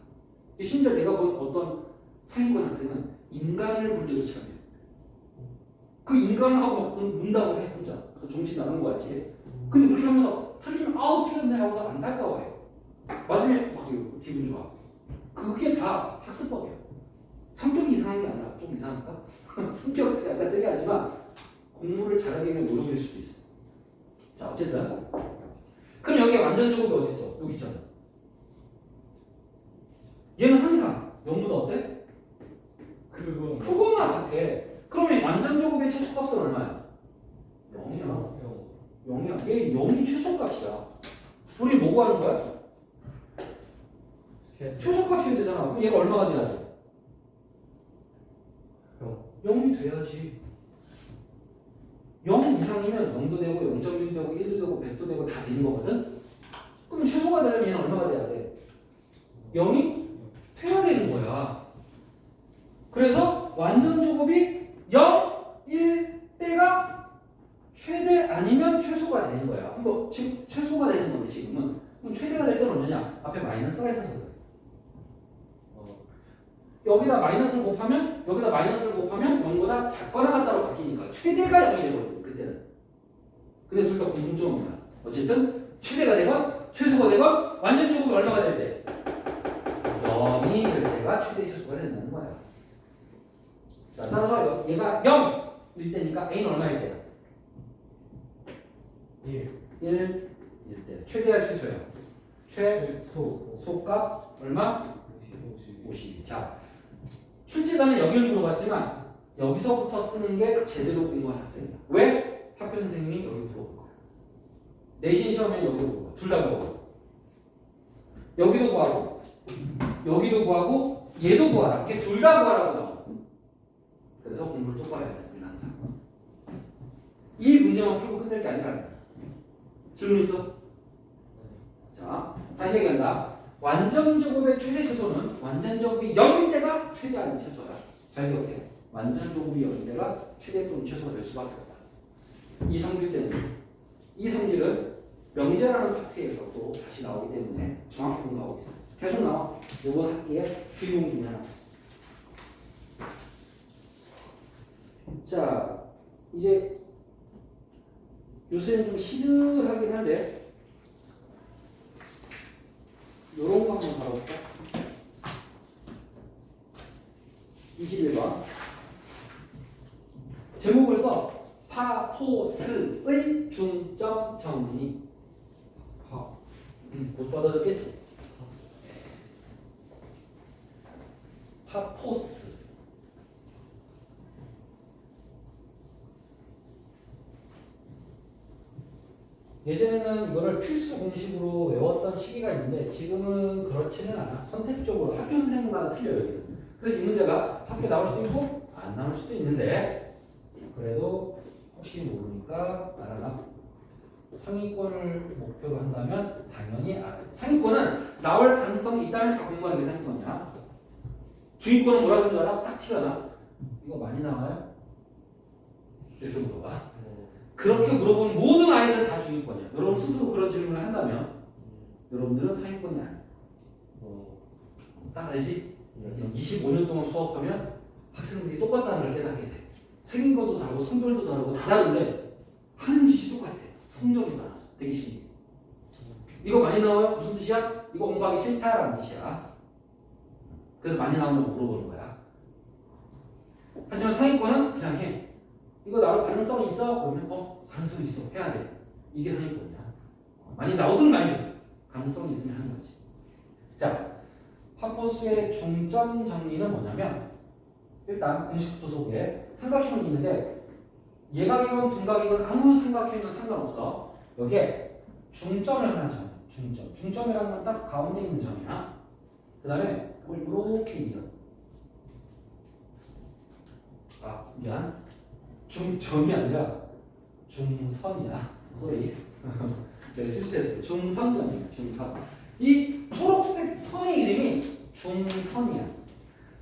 심지어 내가 본 어떤 상위권 학생은 인간을 볼 때도 참여해. 그 인간을 하고 막 운다고 해 혼자. 정신 나간 거 같지. 근데 그렇게 하면서 틀리면 아우 틀렸네 하고서 안타까워해. 맞으면 막 기분 좋아. 그게 다 학습법이야. 성격이 이상한 게 아니라 좀 이상할까? 성격은 약간 특이하지만 공부를 잘하기 위해 노력일 수도 있어. 자, 어쨌든 그럼 여기에 완전 제곱이 어디 있어? 여기 있잖아. 얘는 항상 0보다 어때? 크거나 같아. 그러면 완전 제곱의 최소값은 얼마야? 0이야. 0이야. 얘 0이 최소값이야. 우리 뭐 구하는 거야? 최소값이 되잖아. 그럼 얘가 얼마가 돼야 돼? 0이 돼야지. 0 이상이면 0도 되고 0.1도 되고 1도 되고 100도 되고 다 되는 거거든? 그럼 최소가 되려면 얘는 얼마가 돼야 돼? 0이 돼야 되는 거야. 그래서 완전 제곱이 0, 1 때가 최대 아니면 최소가 되는 거야. 이거 지금 최소가 되는 건데 지금 여기다 마이너스를 곱하면 여기다 마이너스를 곱하면 0보다 작거나 같다로 바뀌니까 최대가 0이 되거든요. 그때는. 근데 둘 다 공통점은 뭐야? 어쨌든 최대가 되건 최소가 되건 완전 요금이 얼마가 될 때? 0이 될 때가 최대 최소가 된다는 거야. 자, 따라서 얘가 0일 때니까 A는 얼마일 때야? 1일 때. 최대야 최소야? 최소값 얼마? 50. 자, 출제 전에 여기를 물어봤지만 여기서부터 쓰는 게 제대로 공부한 학생이야. 왜? 학교 선생님이 여기 물어볼 거야. 내신 시험에 여기도 물어봐. 둘 다 물어봐. 여기도 구하고 여기도 구하고 얘도 구하라. 이게 둘 다 구하라고 나와. 그래서 공부를 똑바로 해야 돼. 우리는 항상. 이 문제만 풀고 끝낼 게 아니라. 질문 있어? 자, 다시 얘기한다. 완전제곱의 최대 최소는 완전제곱이 0일 때가 최대 아닌 최소야. 잘 기억해. 완전제곱이 0일 때가 최대 또는 최소가 될 수밖에 없다. 이 성질 때문에. 이 성질은 명제라는 파트에서 또 다시 나오기 때문에 정확히 공부하고 있어. 계속 나와. 이번 학기의 주인공 중에 하나. 자, 이제 요새는 좀 시들하긴 한데 요런 거 한번 봐볼까? 21번 제목을 써. 파포스의 중점 정리. 못 받아듣겠지? 파포스. 예전에는 이거를 필수 공식으로 외웠던 시기가 있는데 지금은 그렇지는 않아. 선택적으로 학교 선생님마다 틀려요. 여기는. 그래서 이 문제가 학교에 나올 수도 있고 안 나올 수도 있는데 그래도 혹시 모르니까 알아라. 상위권을 목표로 한다면 당연히 알아. 상위권은 나올 가능성이 있다면 다 공부하는 게 상위권이야. 중위권은 뭐라고 하는 줄 알아? 딱 티가 나. 이거 많이 나와요? 이렇게 물어봐. 그렇게 물어보는 모든 아이들은 다 중위권이야. 여러분 스스로 그런 질문을 한다면 여러분들은 상위권이 아니야. 딱 알지? 25년 동안 수업하면 학생들이 똑같다는 걸 깨닫게 돼. 생긴 것도 다르고 성별도 다르고 다 다른데 하는 짓이 똑같아. 성적이 달라서 되게 신기해. 이거 많이 나와요? 무슨 뜻이야? 이거 공부하기 싫다라는 뜻이야. 그래서 많이 나오면 물어보는 거야. 하지만 상위권은 그냥 해. 이거 나올 가능성이 있어? 그러면 가능성이 있어. 해야 돼. 이게 상위권이야. 많이 나오든 말든 가능성이 있으면 하는 거지. 자, 파포스의 중점 정리는 뭐냐면 일단 공식부터 소개해. 삼각형이 있는데 예각이건 분각이건 아무 삼각형이면 상관없어. 여기에 중점을 하나 정. 중점. 중점이라는 건 딱 가운데 있는 점이야. 그 다음에 이걸 이렇게 이어. 미안. 중점이 아니라 중선이야. 쏘리. 내가 실수했어. 중선점이야. 중선. 이 초록색 선의 이름이 중선이야.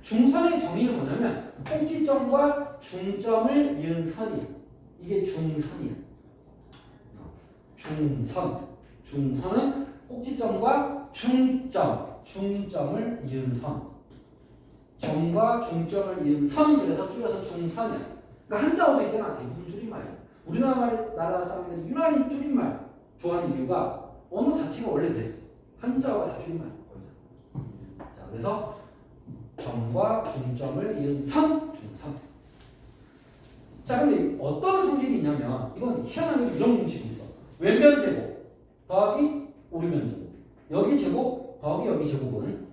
중선의 정의는 뭐냐면 꼭지점과 중점을 이은 선이야. 이게 중선이야. 중선. 중선은 꼭지점과 중점을 이은 선. 점과 중점을 이은 선. 그래서 줄여서 중선이야. 그러니까 한자어도 있잖아. 대부분 줄임말이야. 우리나라 사람들이 유난히 줄임말 좋아하는 이유가 언어 자체가 원래 그랬어. 한자어가 다 줄임말이야. 자, 그래서 점과 중점을 이은 선, 중선. 자, 근데 어떤 성질이 있냐면 이건 희한하게 이런 공식이 있어. 왼면 제곱 더하기 오른면 제곱. 여기 제곱 더하기 여기 제곱은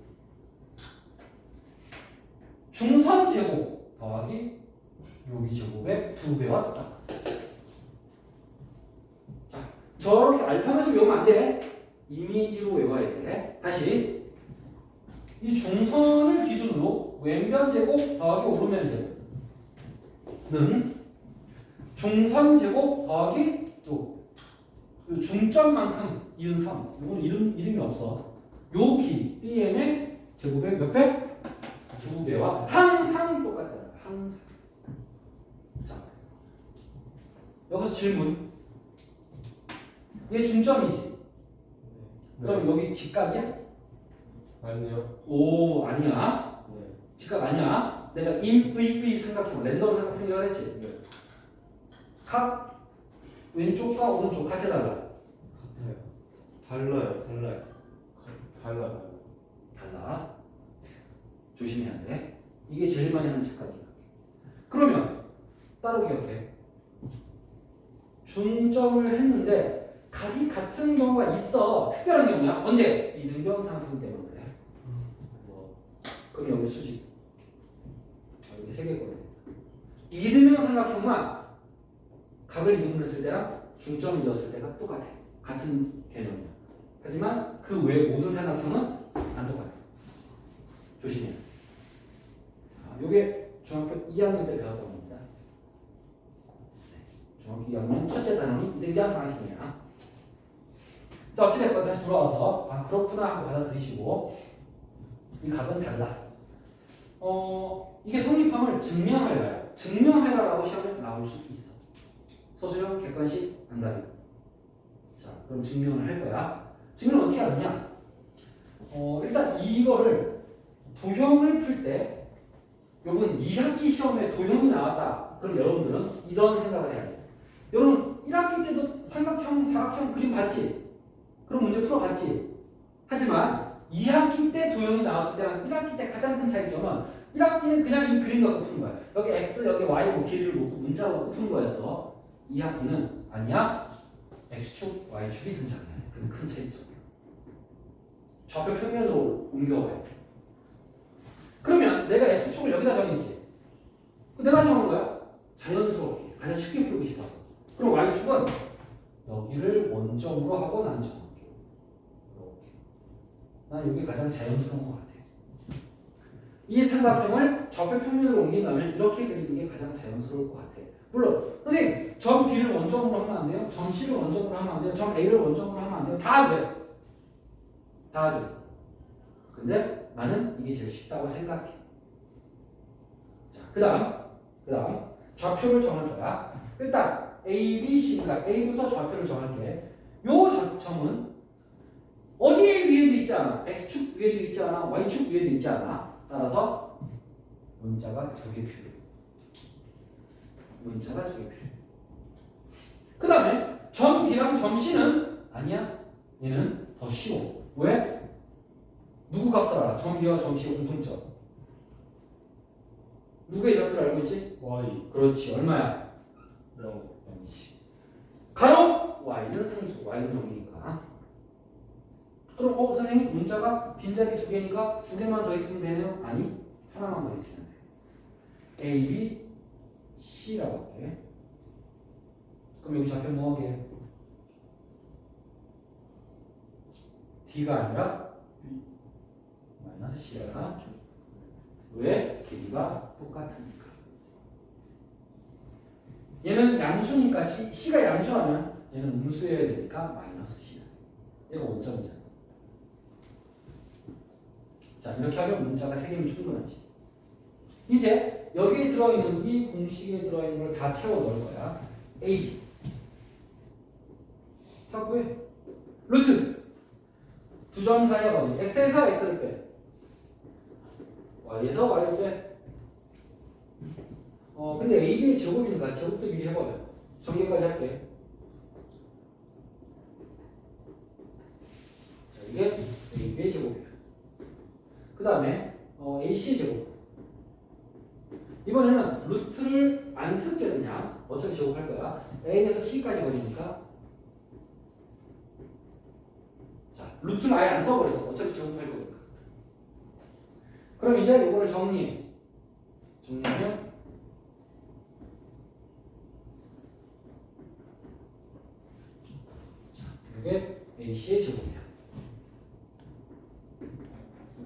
중선 제곱 더하기 여기 제곱의 2배와 똑같다. 자, 저렇게 알파벳을 외우면 안 돼. 이미지로 외워야 돼. 다시 이 중선을 기준으로 왼면 제곱 더하기 오른면 제곱은 중선 제곱 더하기 요 중점만큼 이은 선. 이건 이름이 없어. 요 길 BM의 제곱의 몇 배? 2배와 항상 똑같다. 항상. 자, 여기서 질문. 얘 중점이지. 그럼 여기 직각이야? 아니요. 오, 아니야. 직각 아니야. 내가 의 삼각형, 랜덤 삼각형이라고 했지. 네. 각 왼쪽과 오른쪽 같아 달라. 같아요. 달라요. 달라요. 달라. 달라. 조심해야 돼. 이게 제일 많이 하는 착각이야. 그러면 따로 기억해. 중점을 했는데 각이 같은 경우가 있어. 특별한 경우야. 언제? 이등변 삼각형 때문에 그래. 그럼 여기 수직. 여기 세 개거든. 이등변 삼각형만 각을 이동했을 때랑 중점을 이었을 때가 똑같아. 같은 개념이야. 하지만 그 외 모든 삼각형은 안 똑같아. 조심해. 요게 중학교 2학년 때 배웠던 겁니다. 중학교 2학년 첫째 단원이 이등변 삼각형이야. 자, 어찌됐건 다시 돌아와서 그렇구나 하고 받아들이시고 이 각은 달라. 이게 성립함을 증명하여라. 증명하여라라고 시험에 나올 수 있어. 서술형 객관식 안다리. 자, 그럼 증명을 할 거야. 증명을 어떻게 하느냐? 일단 이거를 도형을 풀 때, 요번 2학기 시험에 도형이 나왔다. 그럼 여러분들은 이런 생각을 해야 돼. 여러분 1학기 때도 삼각형, 사각형 그림 봤지? 그럼 문제 풀어봤지? 하지만 2학기 때 도형이 나왔을 때랑 1학기 때 가장 큰 차이점은 1학기는 그냥 이 그림 갖고 푸는 거야. 여기 x, 여기 y 길이를 놓고 문자로 놓고 푸는 거였어. 2학기는 아니야. x축, y축이 등장해. 그건 큰 차이점이야. 좌표 평면으로 옮겨와야 돼. 그러면 내가 x축을 여기다 정했지. 내가 정한 거야. 자연스럽게 가장 쉽게 풀고 싶어서. 그럼 y축은 여기를 원점으로 하고 난 정할게. 이렇게. 난 이게 가장 자연스러운 것 같아. 이 삼각형을 좌표 평면으로 옮긴다면 이렇게 그리는 게 가장 자연스러울 것 같아. 물론 선생님 점 B를 원점으로 하면 안 돼요? 점 C를 원점으로 하면 안 돼요? 점 A를 원점으로 하면 안 돼요? 다 돼. 다 돼. 근데 나는 이게 제일 쉽다고 생각해. 자, 그 다음 좌표를 정할 거야. 일단 A, B, C니까 A부터 좌표를 정할게. 요 점은 어디에 위에도 있지 않아? X축 위에도 있지 않아? Y축 위에도 있지 않아? 따라서 문자가 두 개 필요해. 문자가 두 개 필요해. 그 다음에 점 B랑 점 C는 아니야. 얘는 더 쉬워. 왜? 누구 값을 알아? 점 B와 점 C의 공통점. 누구의 좌표를 알고 있지? Y. 그렇지. 얼마야? 0. 0이지. 가로 Y는 상수. Y는 0이니까. 그럼 선생님 문자가 빈자리 두 개니까 두 개만 더 있으면 되네요? 아니. 하나만 더 있으면 돼. A, B, C라고 할게. 그럼 여기 좌표 뭐 하게? D가 아니라 마이너스 C야. 왜? 길이가 똑같으니까. 얘는 양수니까 C가 양수라면 얘는 음수여야 되니까 마이너스 C야. 얘가 원점이잖아. 자, 이렇게 하면 문자가 3개면 충분하지. 이제 여기에 들어있는 이 공식에 들어있는 걸 다 채워 넣을 거야. A 다 구해. 루트 두 점 사이의 거리 x에서 x를 빼, y에서 y를 빼. 근데 a, b의 제곱이니까 제곱도 미리 해버려. 정리까지 할게. 자, 이게 a, b의 제곱이야. 그 다음에 ac 제곱. 이번에는 루트를 안 쓸게. 그냥 어차피 제곱할 거야. a에서 c까지 거리니까. 자, 루트는 아예 안 써버렸어. 어차피 제곱할 거니까. 그럼 이제 이거를 정리하면 자, 이게 ac의 제곱이야.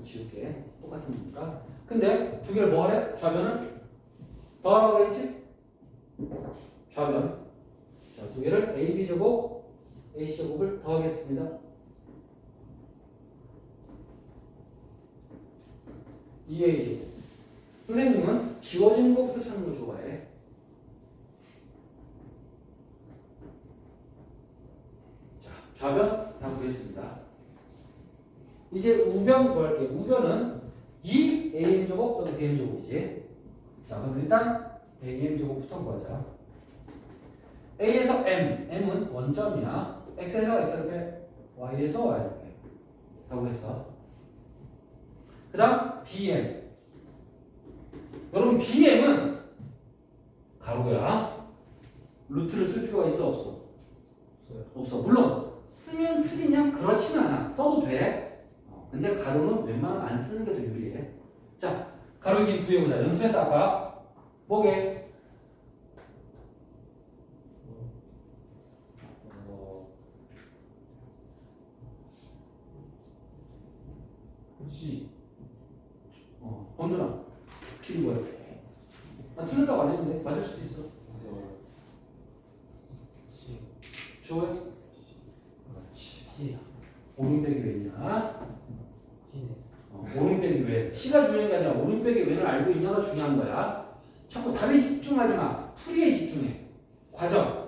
지울게. 똑같은 거니까. 근데 두 개를 뭐 하래? 좌변을 더하라고 했지? 좌변. 자, 두 개를 AB 제곱, AC 제곱을 더하겠습니다. 2A 제곱. 선생님은 지워지는 것부터 찾는 걸 좋아해. 자, 좌변 다 구했습니다. 이제 우변 구할게요. 우변은 이 P AM 제곱 또는 BM 제곱이지. 자, 그럼 일단 AM 제곱부터 구하자. A에서 M, M은 원점이야. X에서 X를 빼, Y에서 Y를 빼. 라고 했어. 그 다음 BM. 여러분 BM은 가로야. 루트를 쓸 필요가 있어 없어? 없어요. 없어. 물론 쓰면 틀리냐? 그렇진 않아. 써도 돼. 근데 가로는 웬만하면 안 쓰는 게 더 유리해. 자, 가로 길 구해보자. 연습했어 아까? 뭐게? C. 범준아. 길이 뭐야? 나 틀렸다고 안 했는데 맞을 수도 있어. C. 주호야? 그렇지. 오른 빼기 왜냐? C네. 오른 빼기 왜? C가 중요한 게 아니라 오른 빼기 왜를 알고 있냐가 중요한 거야. 자꾸 답에 집중하지 마. 풀이에 집중해. 과정.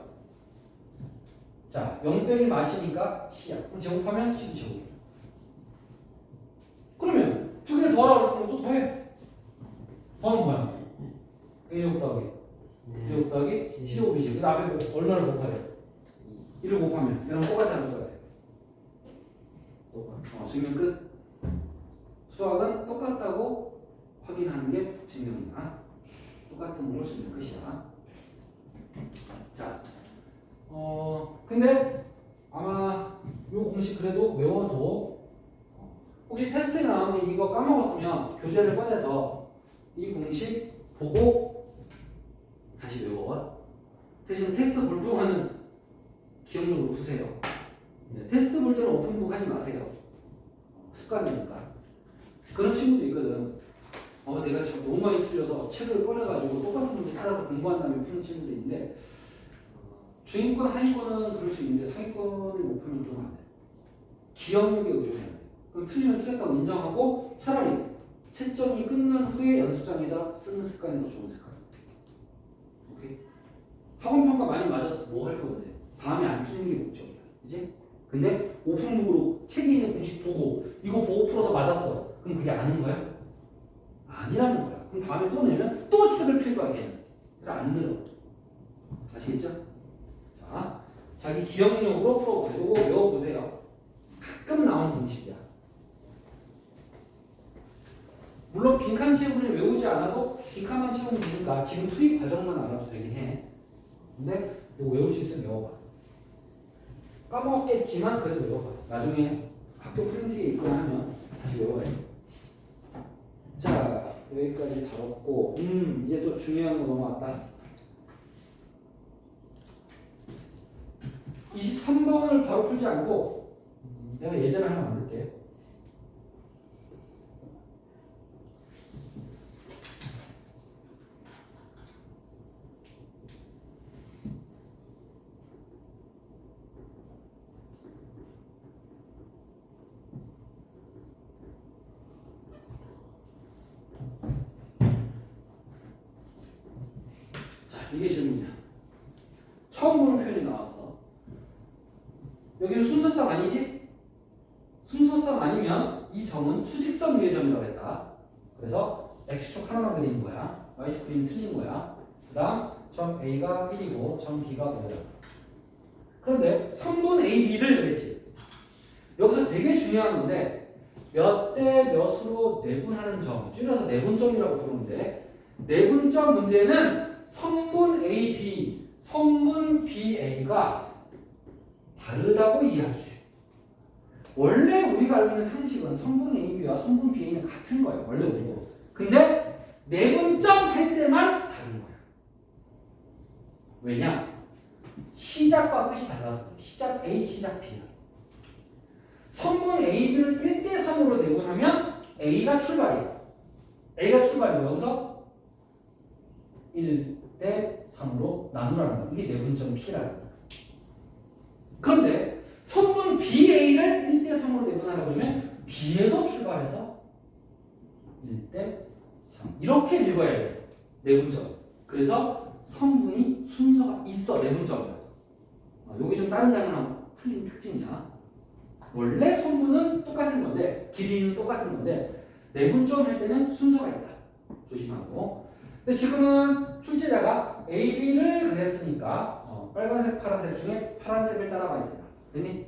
자, 0 빼기 맛이니까 C야. 그럼 제곱하면 C도 제곱. 그러면 두 개를 더하라고 그랬으면 또 더해. 더는 뭐야? A 제곱 더하기 B 제곱 더하기 C 제곱이지. 그 앞에 뭐 얼마를 곱하래? 1을 곱하면 얘랑 똑같다는 거야. 증명 끝. 수학은 똑같다고 확인하는 게 증명이야. 똑같은 걸로 증명 끝이야. 자, 근데 아마 요 공식 그래도 외워도 혹시 테스트에 나오면 이거 까먹었으면 교재를 꺼내서 이 공식 보고 다시 외워. 대신 테스트 볼 동안은 기억력으로 푸세요. 테스트 볼 때는 오픈북 하지 마세요. 습관이니까. 그런 친구도 있거든. 내가 너무 많이 틀려서 책을 꺼내가지고 똑같은 문제 찾아서 공부한 다음에 푸는 친구도 있는데 중위권, 하위권은 그럴 수 있는데 상위권을 못 풀면 그러면 안 돼. 기억력에 의존해야 돼. 그럼 틀리면 틀렸다고 인정하고 차라리 채점이 끝난 후에 연습장에다 쓰는 습관이 더 좋은 습관. 오케이? 학원 평가 많이 맞아서 뭐 할 건데? 다음에 안 틀리는 게 목적이야. 그지? 근데 오픈북으로 책에 있는 공식 보고 이거 보고 풀어서 맞았어. 그럼 그게 아닌 거야? 아니라는 거야. 그럼 다음에 또 내면 또 책을 필 거야 걔는. 그래서 안 늘어. 아시겠죠? 자, 자기 기억력으로 풀어보세요. 이거 외워보세요. 가끔 나오는 공식이야. 물론 빈칸 채우기는 외우지 않아도 빈칸만 채우면 되니까 지금 풀이 과정만 알아도 되긴 해. 근데 이거 외울 수 있으면 외워봐. 까먹겠지만 그래도 외워봐. 나중에 학교 프린트에 있거나 하면 다시 외워야 돼. 자, 여기까지 다뤘고 이제 또 중요한 거 넘어왔다. 23번을 바로 풀지 않고 내가 예제를 하나 만들게. 이게 질문이야. 처음 보는 표현이 나왔어. 여기는 순서상 아니지? 순서상 아니면 이 점은 수직선 위의 점이라고 했다. 그래서 x축 하나만 그리는 거야. y축 그리면 틀린 거야. 그 다음 점 A가 1이고 점 B가 5야. 그런데 선분 AB를 그랬지. 여기서 되게 중요한 건데 몇 대 몇으로 내분하는 점, 줄여서 내분점이라고 부르는데 내분점 문제는 선분 AB, 선분 BA가 다르다고 이야기해. 원래 우리가 알고 있는 상식은 선분 AB와 선분 BA는 같은 거예요. 원래 우리고. 근데 내분점 할 때만 다른 거야. 왜냐? 시작과 끝이 달라서 그래. 시작 A, 시작 B야. 선분 AB를 1대3으로 내분하면 A가 출발이야. A가 출발이고 여기서 1대3으로 나누라는 거야. 이게 내분점 P라는 거야. 그런데 선분 BA를 1대3으로 내분하라고 그러면 B에서 출발해서 1대3 이렇게 읽어야 돼. 내분점. 그래서 선분이 순서가 있어. 내분점이야. 여기 좀 다른 단어랑 틀린 특징이야. 원래 선분은 똑같은 건데 길이는 똑같은 건데 내분점 할 때는 순서가 있다. 조심하고. 근데 지금은 출제자가 A, B를 그랬으니까 빨간색, 파란색 중에 파란색을 따라가야 된다. 됐니?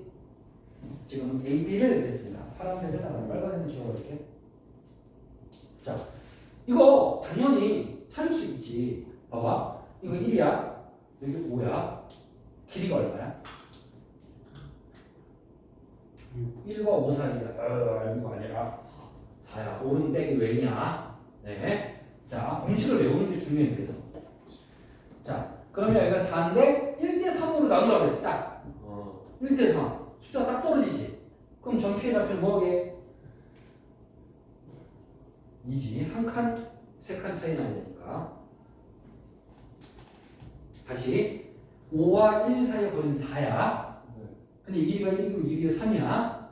지금 A, B를 그랬으니까 파란색을 따라가. 빨간색은 지워버릴게. 자, 이거 당연히 찾을 수 있지. 봐봐. 이거 1이야. 여기 5야. 길이가 얼마야? 1과 5 사이야. 이거 아니라 4야. 오른 빼기 왼이야. 네. 자, 공식을 외우는 게 중요해. 그래서. 자, 그러면 여기가 4인데 1대 3으로 나누라고 그랬지. 딱. 1대 3. 숫자가 딱 떨어지지. 그럼 전피의 좌표는 뭐게? 2지. 한 칸, 세 칸 차이 나야 되니까. 다시 5와 1 사이에 거리는 4야. 근데 1가 1이고 1이가 3이야.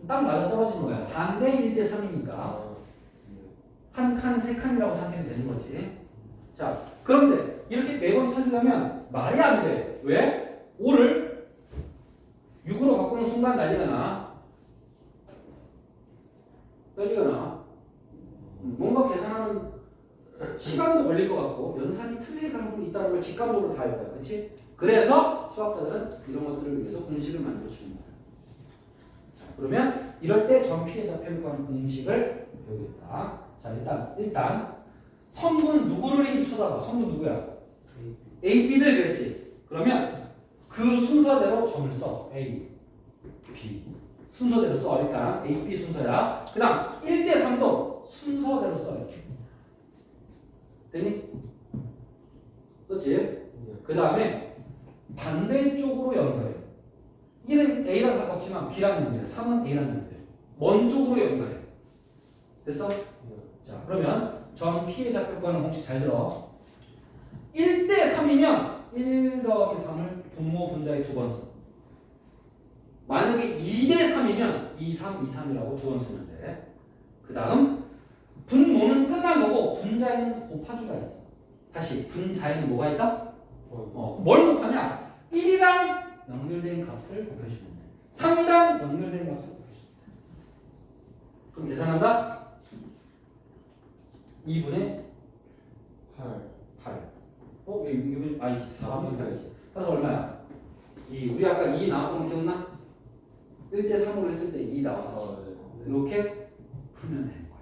딱 맞아 떨어지는 거야. 4인데 1대 3이니까. 한 칸, 세 칸이라고 생각해도 되는 거지. 자, 그런데 이렇게 매번 찾으려면 말이 안 돼. 왜? 5를 6으로 바꾸는 순간 난리가 나. 떨리거나 뭔가 계산하는 시간도 걸릴 것 같고 연산이 틀릴 가능성이 있다는 걸 직감적으로 다 알 거야. 그렇지? 그래서 수학자들은 이런 것들을 위해서 공식을 만들어 주는 거야. 자, 그러면 이럴 때 전피의 좌표를 구하는 공식을 배우겠다. 자, 일단 선분 누구를 인지 쳐다봐. 선분 누구야? A, B를 그랬지. 그러면 그 순서대로 점을 써. A, B 순서대로 써. 일단 A, B 순서야. 그 다음 1대 3도 순서대로 써. 이렇게 됐니? 썼지? 그 다음에 반대쪽으로 연결해. 1은 A랑 가깝지만 B랑 연결해. 3은 A랑 연결해. 먼 쪽으로 연결해. 됐어? 자, 그러면 전 P의 좌표 구하는 공식 잘 들어. 1대 3이면 1 더하기 3을 분모 분자에 두 번 써. 만약에 2대 3이면 2, 3, 2, 3이라고 두 번 쓰면 돼. 그 다음 분모는 끝난 거고 분자에는 곱하기가 있어. 다시 분자에는 뭐가 있다? 뭘 곱하냐? 1이랑 연결된 값을 곱해주면 돼. 3이랑 연결된 값을 곱해주면 돼. 그럼 계산한다? 2분의 8. 왜 2분의 4분의 8이지? 따라서 얼마야? 우리 아까 2 나왔던 거 기억나? 1대 3으로 했을 때 2 나왔어. 이렇게 풀면 되는 거야.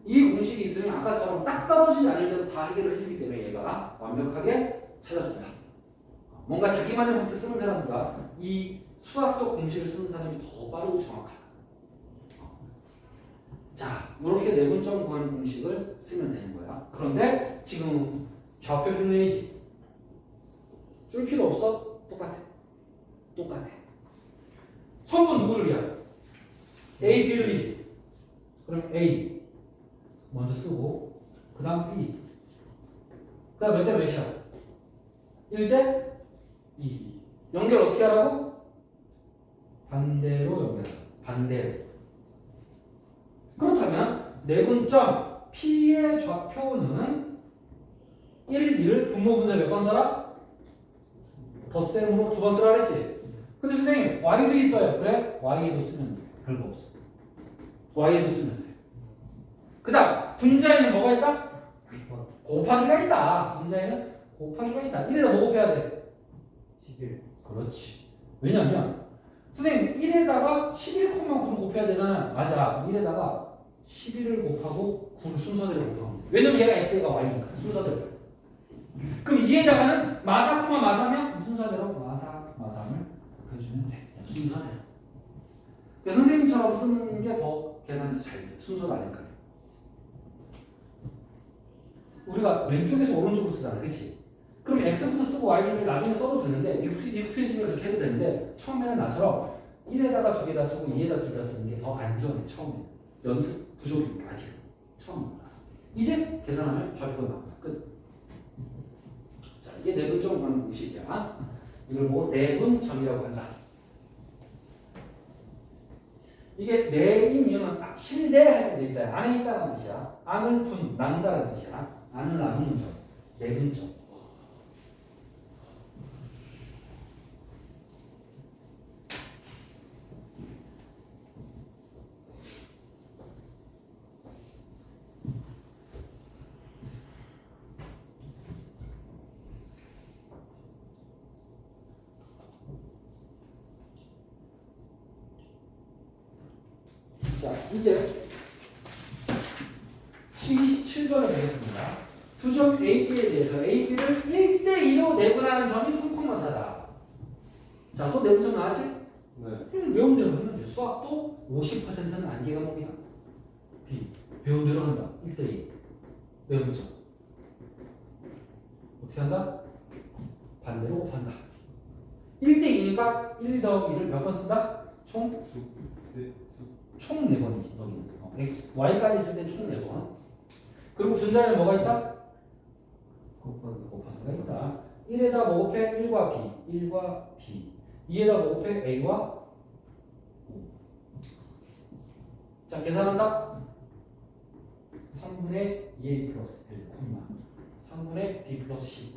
이 공식이 있으면 아까처럼 딱 떨어지지 않을 때도 다 해결을 해주기 때문에 얘가 완벽하게 찾아준다. 뭔가 자기만의 방식 쓰는 사람보다 이 수학적 공식을 쓰는 사람이 더 빠르고 정확하다. 자, 이렇게 내분점 구하는 공식을 쓰면 되는 거야. 그런데 지금 좌표 흉내이지. 줄 필요 없어? 똑같아. 선분 누구를 위한? A, B를 위지. 그럼 A 먼저 쓰고 그 다음 B 그 다음 몇 대 몇이야? 1대 2. 연결 어떻게 하라고? 반대로 연결하라. 반대로. 그렇다면 내분점 P의 좌표는 1, 2를 분모 분자 몇 번 써라? 덧셈으로 두 번 쓰라 그랬지? 근데 선생님 Y도 있어요. 그래? Y도 쓰면 돼. 별거 없어. Y도 쓰면 돼. 그 다음 분자에는 뭐가 있다? 곱하기가 있다. 분자에는 곱하기가 있다. 1에다 뭐 곱해야 돼? 11. 그렇지. 왜냐면 선생님 1에다가 11,9를 곱해야 되잖아. 맞아. 1에다가 11을 곱하고 9를 순서대로 곱하면 돼. 왜냐면 얘가 x가 y니까 순서대로. 그럼 2에다가는 마사, 마사면 순서대로 마사, 마삼을 곱해주면 돼. 순서대로. 그러니까 선생님처럼 쓰는 게 더 계산이 잘 돼. 순서가 아닐까요? 우리가 왼쪽에서 오른쪽으로 쓰잖아. 그치? 그럼 x부터 쓰고 y를 나중에 써도 되는데 익숙해지면 그렇게 해도 되는데 처음에는 나처럼 1에다가 2개다 쓰고 2에다 2개다 쓰는 게 더 안전해. 처음에 연습 부족이니까 아직 처음. 이제 계산하면 좌표가 나온다. 끝. 자, 이게 내분점 구하는 공식이야. 이걸 보고 내분점이라고 한다. 이게 내인 이유는 실내할 때 내자야. 안에 있다는 뜻이야. 안을 나눈다는 뜻이야. 안을 나누는 점. 내분점. 이제 27번을 보겠습니다. 두 점 AB에 대해서 AB를 1대2로 내분하는 점이 3,4다. 자, 또 내분점 나왔지? 네. 외운 대로 하면 돼. 수학도 50%는 암기 과목이다. B. 배운 대로 한다. 1대2. 외운 점. 어떻게 한다? 반대로 곱한다. 1대2니까 1 더하기 1을 몇 번 쓴다? 총? 네. 총 4번이지. 여기는. X, Y까지 있을 때 총 4번. 그리고 분자에 뭐가 있다? 곱하기가 있다. 1에다 뭐 곱해? 1과 B. 1과 B. 2에다 뭐 곱해? A와 O. 자, 계산한다. 3분의 2A 플러스 1, 3분의 B 플러스 C.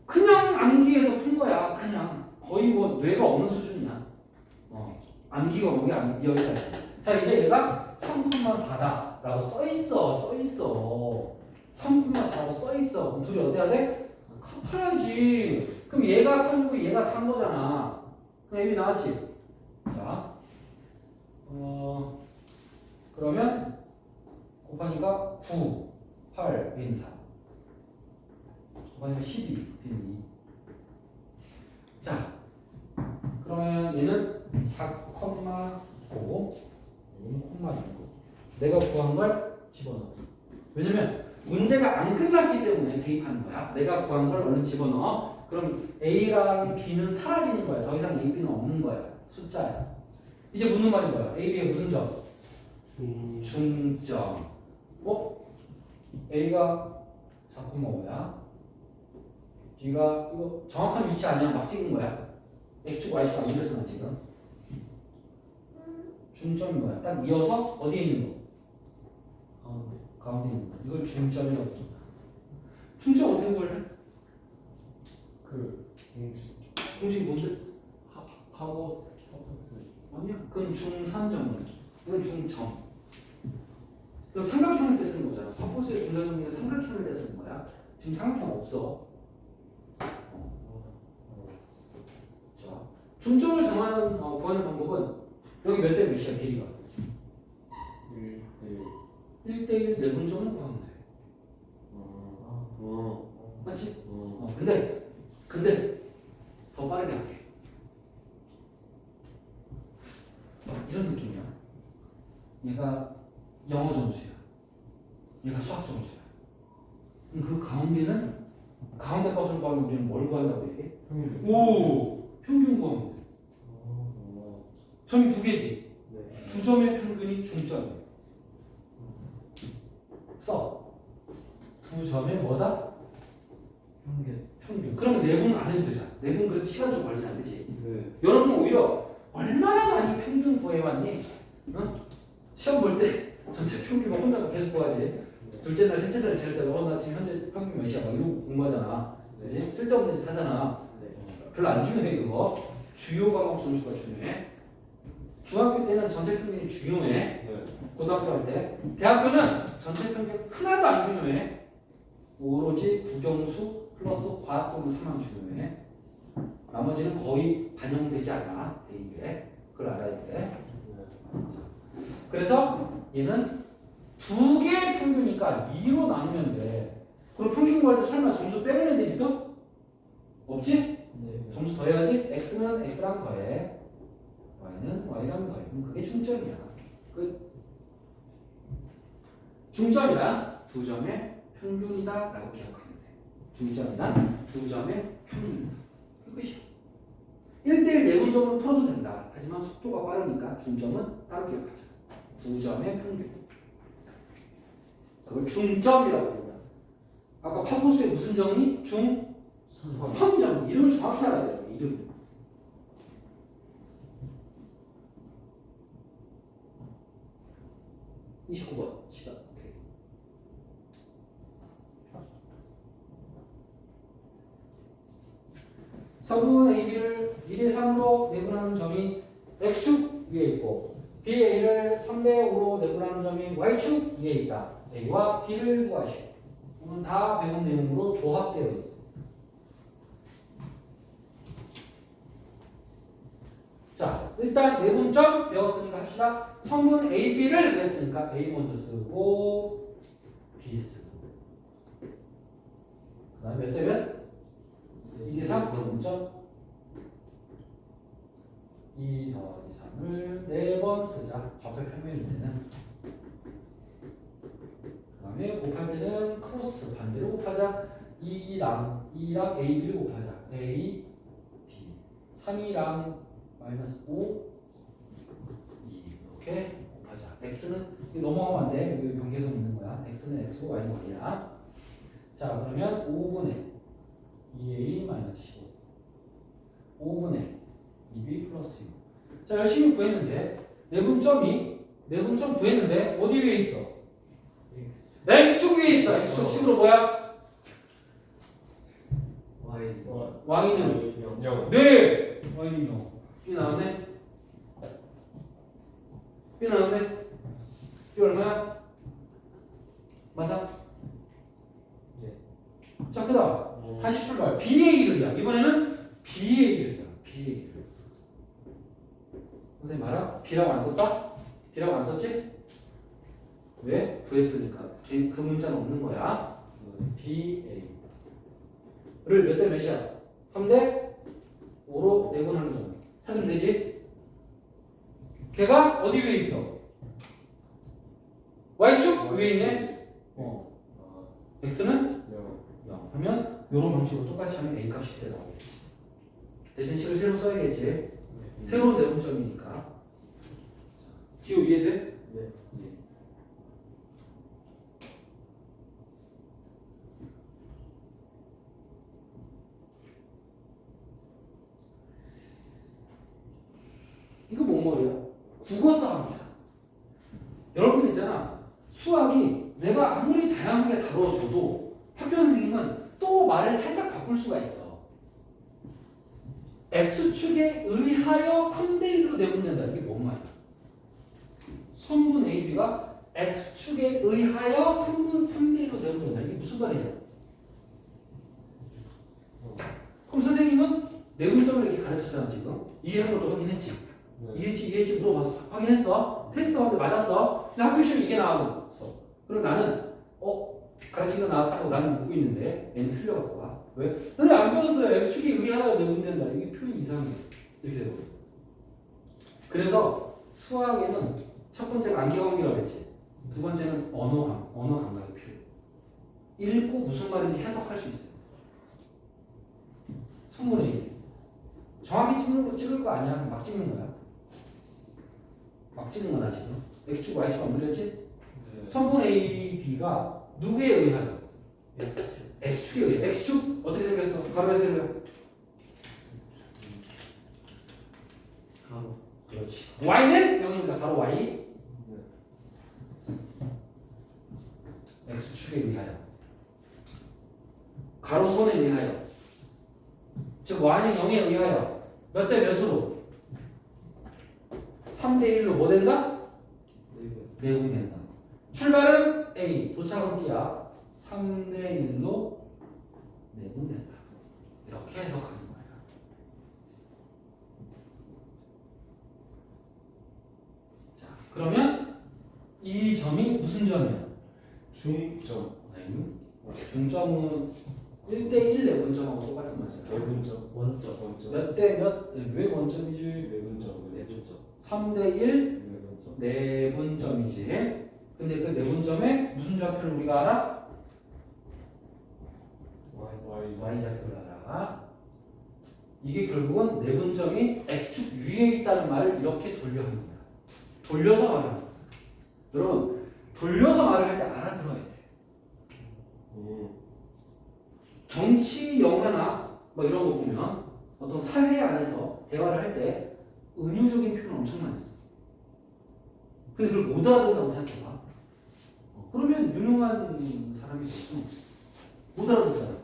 그냥 암기해서 푼 거야. 그냥 거의 뭐 뇌가 없는 수준이야. 암기가 뭐게 여기까지. 자, 이제 얘가 3,4다라고 써 있어. 3,4라고 써 있어. 그럼 둘이 어떻게 해야 돼? 같아야지. 그럼 얘가 3고 얘가 3거잖아. 그럼 AB 나왔지? 자, 그러면 곱하니까 9, 8, B는 4. 곱하니까 12, B는 2. 자, 그러면 얘는 4,9, 얘는 콤마 6. 내가 구한 걸 집어넣어. 왜냐면 문제가 안 끝났기 때문에 대입하는 거야. 내가 구한 걸 얼른 집어넣어. 그럼 A랑 B는 사라지는 거야. 더 이상 A, B는 없는 거야. 숫자야. 이제 묻는 말이 뭐야? A, B의 무슨 점? 중점. A가 4,5야. B가 이거 정확한 위치 아니야? 막 찍은 거야. X축, Y축 안 이래서 나 지금. 중점이 뭐야? 딱 이어서 어디에 있는 거? 가운데 있는 거. 이걸 중점이라고 부른다. 중점 어떻게 구할래? 공식이 뭔데? 파워스. 아니야. 그건 중산점이야. 이건 중점. 이건 삼각형일 때 쓰는 거잖아. 파포스의 중산점이 삼각형일 때 쓰는 거야. 지금 삼각형 없어. 자, 중점을 정하는 구하는 방법은 여기 몇 대 몇이야 길이가? 1대1 내분점을 구하면 돼. 맞지? 근데 더 빠르게 할게. 이런 느낌이야. 얘가 영어 점수야. 얘가 수학 점수야. 그럼 그 가운데 값을 구하면 우리는 뭘 구한다고 얘기해? 평균 구하면 돼. 점이 두 개지. 두 점의 평균이 중점이야. 써. 두 점의 뭐다? 평균. 그러면 내분 안 해도 되잖아. 내분 그래도 시간 좀 걸리잖아, 그렇지? 여러분 오히려 얼마나 많이 평균 구해왔니? 응? 시험 볼 때 전체 평균만 혼자 계속 구하지. 둘째 날, 셋째 날 지낼 때도 나 지금 현재 평균 몇이야? 막 이러고 공부하잖아. 그렇지? 쓸데없는 짓 하잖아. 별로 안 중요해 그거. 주요 과목 점수가 중요해. 중학교 때는 전체 평균이 중요해. 고등학교 할 때. 대학교는 전체 평균 하나도 안 중요해. 오로지 국영수 플러스 과학 또는 3만 중요해. 나머지는 거의 반영되지 않아. 대입에. 그걸 알아야 돼. 그래서 얘는 두 개의 평균이니까 2로 나누면 돼. 그리고 평균 구할 때 설마 점수 빼는 애들 있어? 없지? 점수 더해야지. x는 x랑 더해. y는 y랑 더해. 그럼 그게 중점이야. 끝. 중점이란 두 점의 평균이다 라고 기억하면 돼. 중점이란 두 점의 평균이다. 끝이야. 1대1 내분점으로 풀어도 된다. 하지만 속도가 빠르니까 중점은 따로 기억하자. 두 점의 평균. 그걸 중점이라고 부른다. 아까 파고스의 무슨 점이? 선점. 이름을 정확히 알아야 돼요. 이름. 이 29번 시간. 오케이. 서분 AB를 1대 3으로 내분하는 점이 X축 위에 있고 BA를 3대 5로 내분하는 점이 Y축 위에 있다. A와 B를 구하시오. 이건 다 배운 내용으로 조합되어 있어. 자, 일단 내분점 배웠으니까 합시다. 성분 A, B를 그랬으니까 A 먼저 쓰고 B 쓰고. 그 다음에 몇 대 몇? 2대 3 내분점 2 더하기 3을 4번 쓰자. 좌표 평면일 때는. 그 다음에 곱할 때는 크로스 반대로 곱하자. 2랑 A, B를 곱하자. A, B 3이랑 마이너스 5, 2 이렇게 곱하자. x는 넘어가면 안 돼. 여기 경계선 있는 거야. x는 x고 y는 y야. 자, 그러면 5분의 2a 마이너스 15 5분의 2b 플러스 6. 자, 열심히 구했는데 내분점 구했는데 어디 위에 있어? x축 위에 있어. x축 식으로 뭐야? y는 영. 네! y는 0. B 나왔네? B 나왔네? B 얼마야? 맞아? 네. 자, 그 다음 다시 출발. B의 1을이야. 이번에는 B의 1을이야. B의 1을. 선생님 알아? B라고 안 썼다? B라고 안 썼지? 왜? 구했으니까. 그 문자는 없는 거야. BA를 몇 대 몇이야? 3대 5로 내분하는 점. 찾으면 되지? 걔가 어디 위에 있어? Y축 위에 있네? X는 0. 하면 이런 방식으로 똑같이 하면 A 값이 그때 나오겠지. 대신 식을 새로 써야겠지. 새로운 내분점이니까. 지우 이해돼? 네. 이거 뭔 말이야? 국어 싸움이야. 여러분 있잖아. 수학이 내가 아무리 다양하게 다뤄줘도 학교 선생님은 또 말을 살짝 바꿀 수가 있어. X축에 의하여 3대 1로 내분된다. 이게 뭔 말이야? 선분 AB가 X축에 의하여 3대 1로 내분된다. 이게 무슨 말이냐? 그럼 선생님은 내분점을 이렇게 가르쳤잖아 지금. 이해한 것도 확인했지? 이해지 물어봐서 확인했어. 테스트 하는데 맞았어. 근데 학교 시험에 이게 나왔어. 그럼 나는 가르치기가 나왔다고 나는 묻고 있는데 얘는 틀려갖고 와. 왜? 너네 안 배웠어요. X축이 의하여 내분된다. 이게 표현이 이상해. 이렇게 되고. 그래서 수학에는 첫 번째가 암기감이라고 했지. 두 번째는 언어 감각이 필요해. 읽고 무슨 말인지 해석할 수 있어요. 선문에 정확히 찍을 거 아니야. 막 찍는 거야. 막 찍는 거다 지금. X축, Y축 안 들렸지? 선분 A, B가 누구에 의하여? X축에 의해. X축 어떻게 생겼어? 가로에 세로야. 그렇지. Y는 0이니까 가로 Y. X축에 의하여. 가로선에 의하여. 즉 Y는 0에 의하여 몇 대 몇으로? 3대 1로 뭐 된다? 내분된다. 출발은 A, 도착은 B야. 3대 1로 내분된다. 이렇게 해석하는 거야. 자, 그러면 이 점이 무슨 점이야? 중점. 중점은 1대1 내분점하고 똑같은 말이야. 내분점. 원점. 몇 대 몇? 왜 원점이지? 내분점. 3대1 내분점. 내분점이지. 근데 그 내분점에 무슨 좌표를 우리가 알아? Y 좌표를 알아. 이게 결국은 내분점이 X축 위에 있다는 말을 이렇게 돌려 하는 거야. 돌려서 말을 하는 거야. 여러분, 돌려서 말을 할 때 알아들어야 돼. 정치 영화나 뭐 이런 거 보면 어떤 사회 안에서 대화를 할 때 은유적인 표현 엄청 많이 써. 근데 그걸 못 알아듣는다고 생각해봐. 그러면 유능한 사람이 될 수는 없어. 못 알아듣잖아.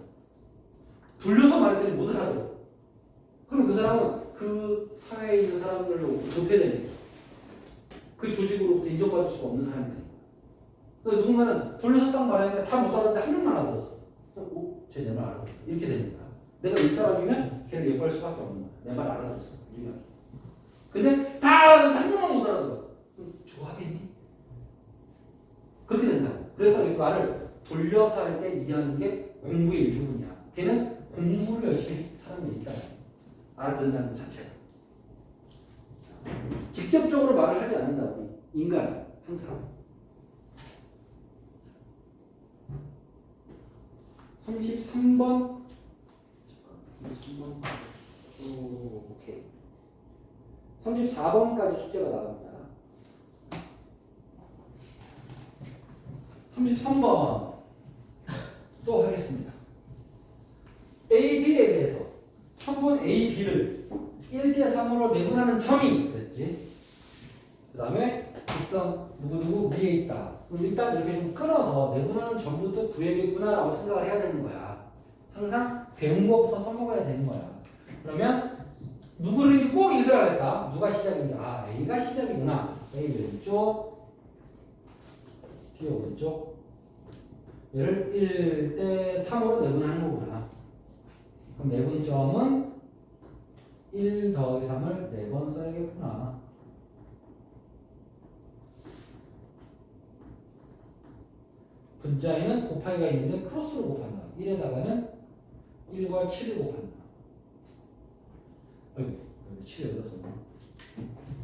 돌려서 말했더니 못 알아들어. 그럼 그 사람은 그 사회에 있는 사람들로 도태되는 거야. 그 조직으로부터 인정받을 수가 없는 사람이 되는 거야. 그러니까 누군가는 돌려서 딱 말하니까 다 못 알아듣는데 한 명만 알아들었어. 쟤 내 말 알아듣어. 이렇게 되는 거야. 내가 이 사람이면 걔를 예뻐할 수밖에 없는 거야. 내 말 알아들었어. 근데 다 한 명만 못 알아들어. 그럼 좋아하겠니? 그렇게 된다고. 그래서 이 말을 돌려서 할 때 이해하는 게 공부의 일부분이야. 걔는 공부를 열심히 한 사람이니까 알아듣는다는 것 자체가. 직접적으로 말을 하지 않는다고. 인간은 항상. 33번. 33번. 오케이. 34번까지 숙제가 나갑니다. 33번 또 하겠습니다. A, B에 대해서 성분 A, B를 1대 3으로 내분하는 점이 그랬지. 그 다음에 직선 누구누구 위에 있다. 그럼 일단 이렇게 좀 끊어서 내분하는 점부터 구해야겠구나라고 생각을 해야 되는 거야. 항상 배운 것부터 써먹어야 되는 거야. 그러면 누구를 이제 꼭 읽으라겠다. 누가 시작인지. 아, A가 시작이구나. A 왼쪽, B 오른쪽. 얘를 1대 3으로 내분하는 거구나. 그럼 내분점은 1 더하기 3을 4번 써야겠구나. 분자에는 곱하기가 있는데 크로스로 곱한다. 1에다가는 1과 7을 곱한다. 여기 7을 여기다 썼네.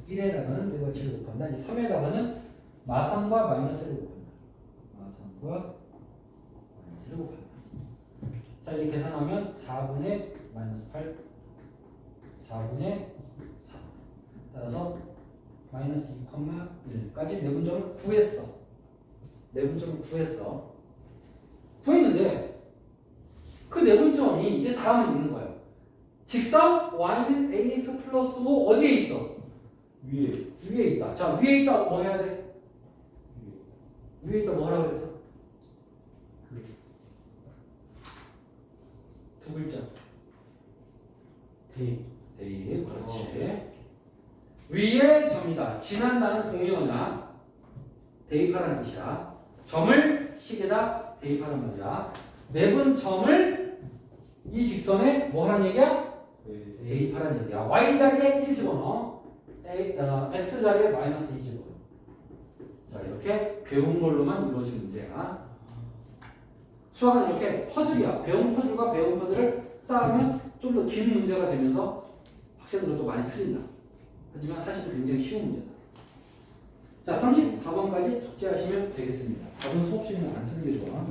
1에다가는 1과 7을 곱한다. 이제 3에다가는 마상과 마이너스를 곱한다. 마상과 마이너스를 곱한다. 자, 이제 계산하면 4분의 마이너스 8, 4분의 4. 따라서 마이너스 2,1까지 내분점을 구했어. 내분점을 구했어. 구했는데 그 내분점이 이제 다음에 있는 거예요. 직선 y는 ax 플러스 5 어디에 있어? 위에 있다. 자, 위에 있다 뭐 해야 돼? 위에 있다 뭐 하라고 그랬어? 두 글자. 대입. 그렇지. 위에 점이다. 지난다는 동의어냐? 대입하라는 뜻이야. 점을 식에다 대입하는 말이야. 내분점을 이 직선에 뭐 하라는 얘기야? 대입하라는 얘기야. y 자리에 1 집어넣어. x 자리에 마이너스 2 집어넣어. 자, 이렇게 배운 걸로만 이루어진 문제야. 수학은 이렇게 퍼즐이야. 배운 퍼즐과 배운 퍼즐을 쌓으면 좀 더 긴 문제가 되면서 학생들도 많이 틀린다. 하지만 사실 굉장히 쉬운 문제다. 자, 34번까지 숙제하시면 되겠습니다. 답은 수업 시간에 안 쓰는 게 좋아.